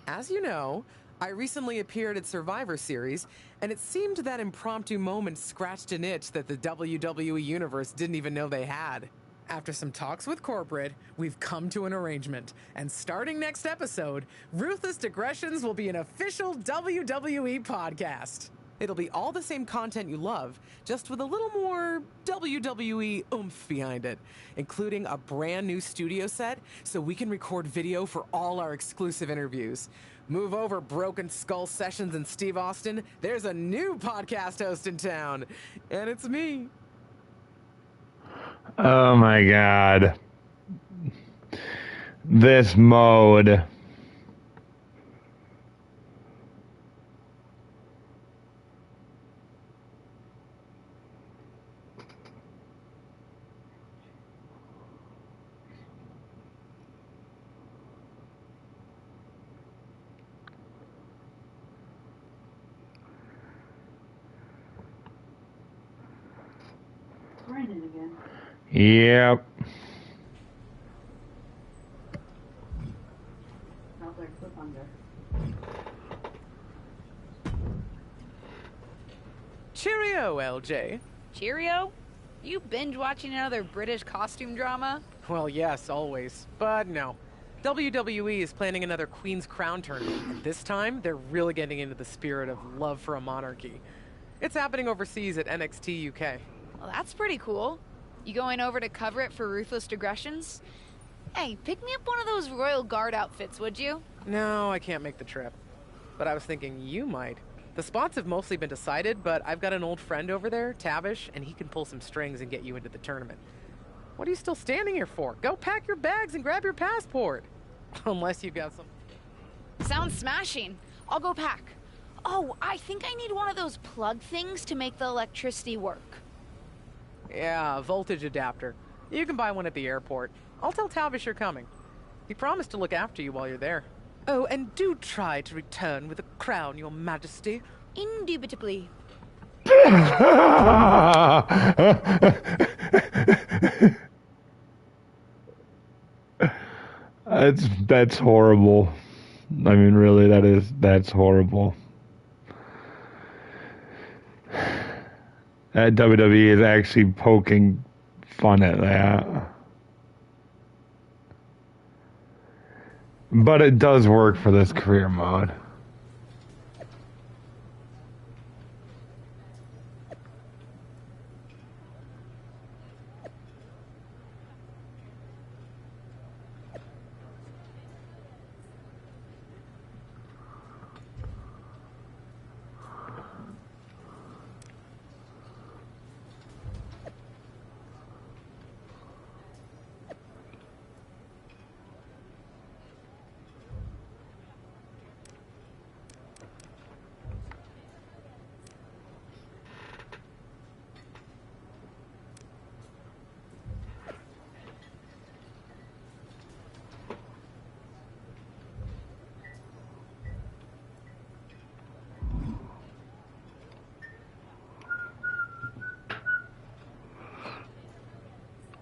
As you know, I recently appeared at Survivor Series, and it seemed that impromptu moment scratched an itch that the WWE Universe didn't even know they had. After some talks with corporate, we've come to an arrangement, and starting next episode, Ruthless Digressions will be an official WWE podcast. It'll be all the same content you love, just with a little more WWE oomph behind it, including a brand new studio set so we can record video for all our exclusive interviews. Move over, Broken Skull Sessions and Steve Austin. There's a new podcast host in town, and it's me.
Oh my god. This mode.
raining again.
Yep.
Not their clip under.
Cheerio, LJ.
Cheerio? You binge watching another British costume drama?
Well, yes, always. But no. WWE is planning another Queen's Crown tournament, and this time they're really getting into the spirit of love for a monarchy. It's happening overseas at NXT UK.
Well, that's pretty cool. You going over to cover it for Ruthless Digressions? Hey, pick me up one of those Royal Guard outfits, would you?
No, I can't make the trip. But I was thinking you might. The spots have mostly been decided, but I've got an old friend over there, Tavish, and he can pull some strings and get you into the tournament. What are you still standing here for? Go pack your bags and grab your passport. Unless you've got some...
Sounds smashing. I'll go pack. Oh, I think I need one of those plug things to make the electricity work.
Yeah, a voltage adapter. You can buy one at the airport. I'll tell Tavish you're coming. He promised to look after you while you're there. Oh, and do try to return with a crown, Your Majesty.
Indubitably.
That's horrible. I mean, really, that's horrible. That WWE is actually poking fun at that. But it does work for this career mode.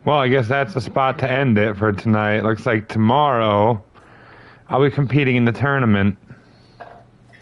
Well, I guess that's the spot to end it for tonight. Looks like tomorrow I'll be competing in the tournament.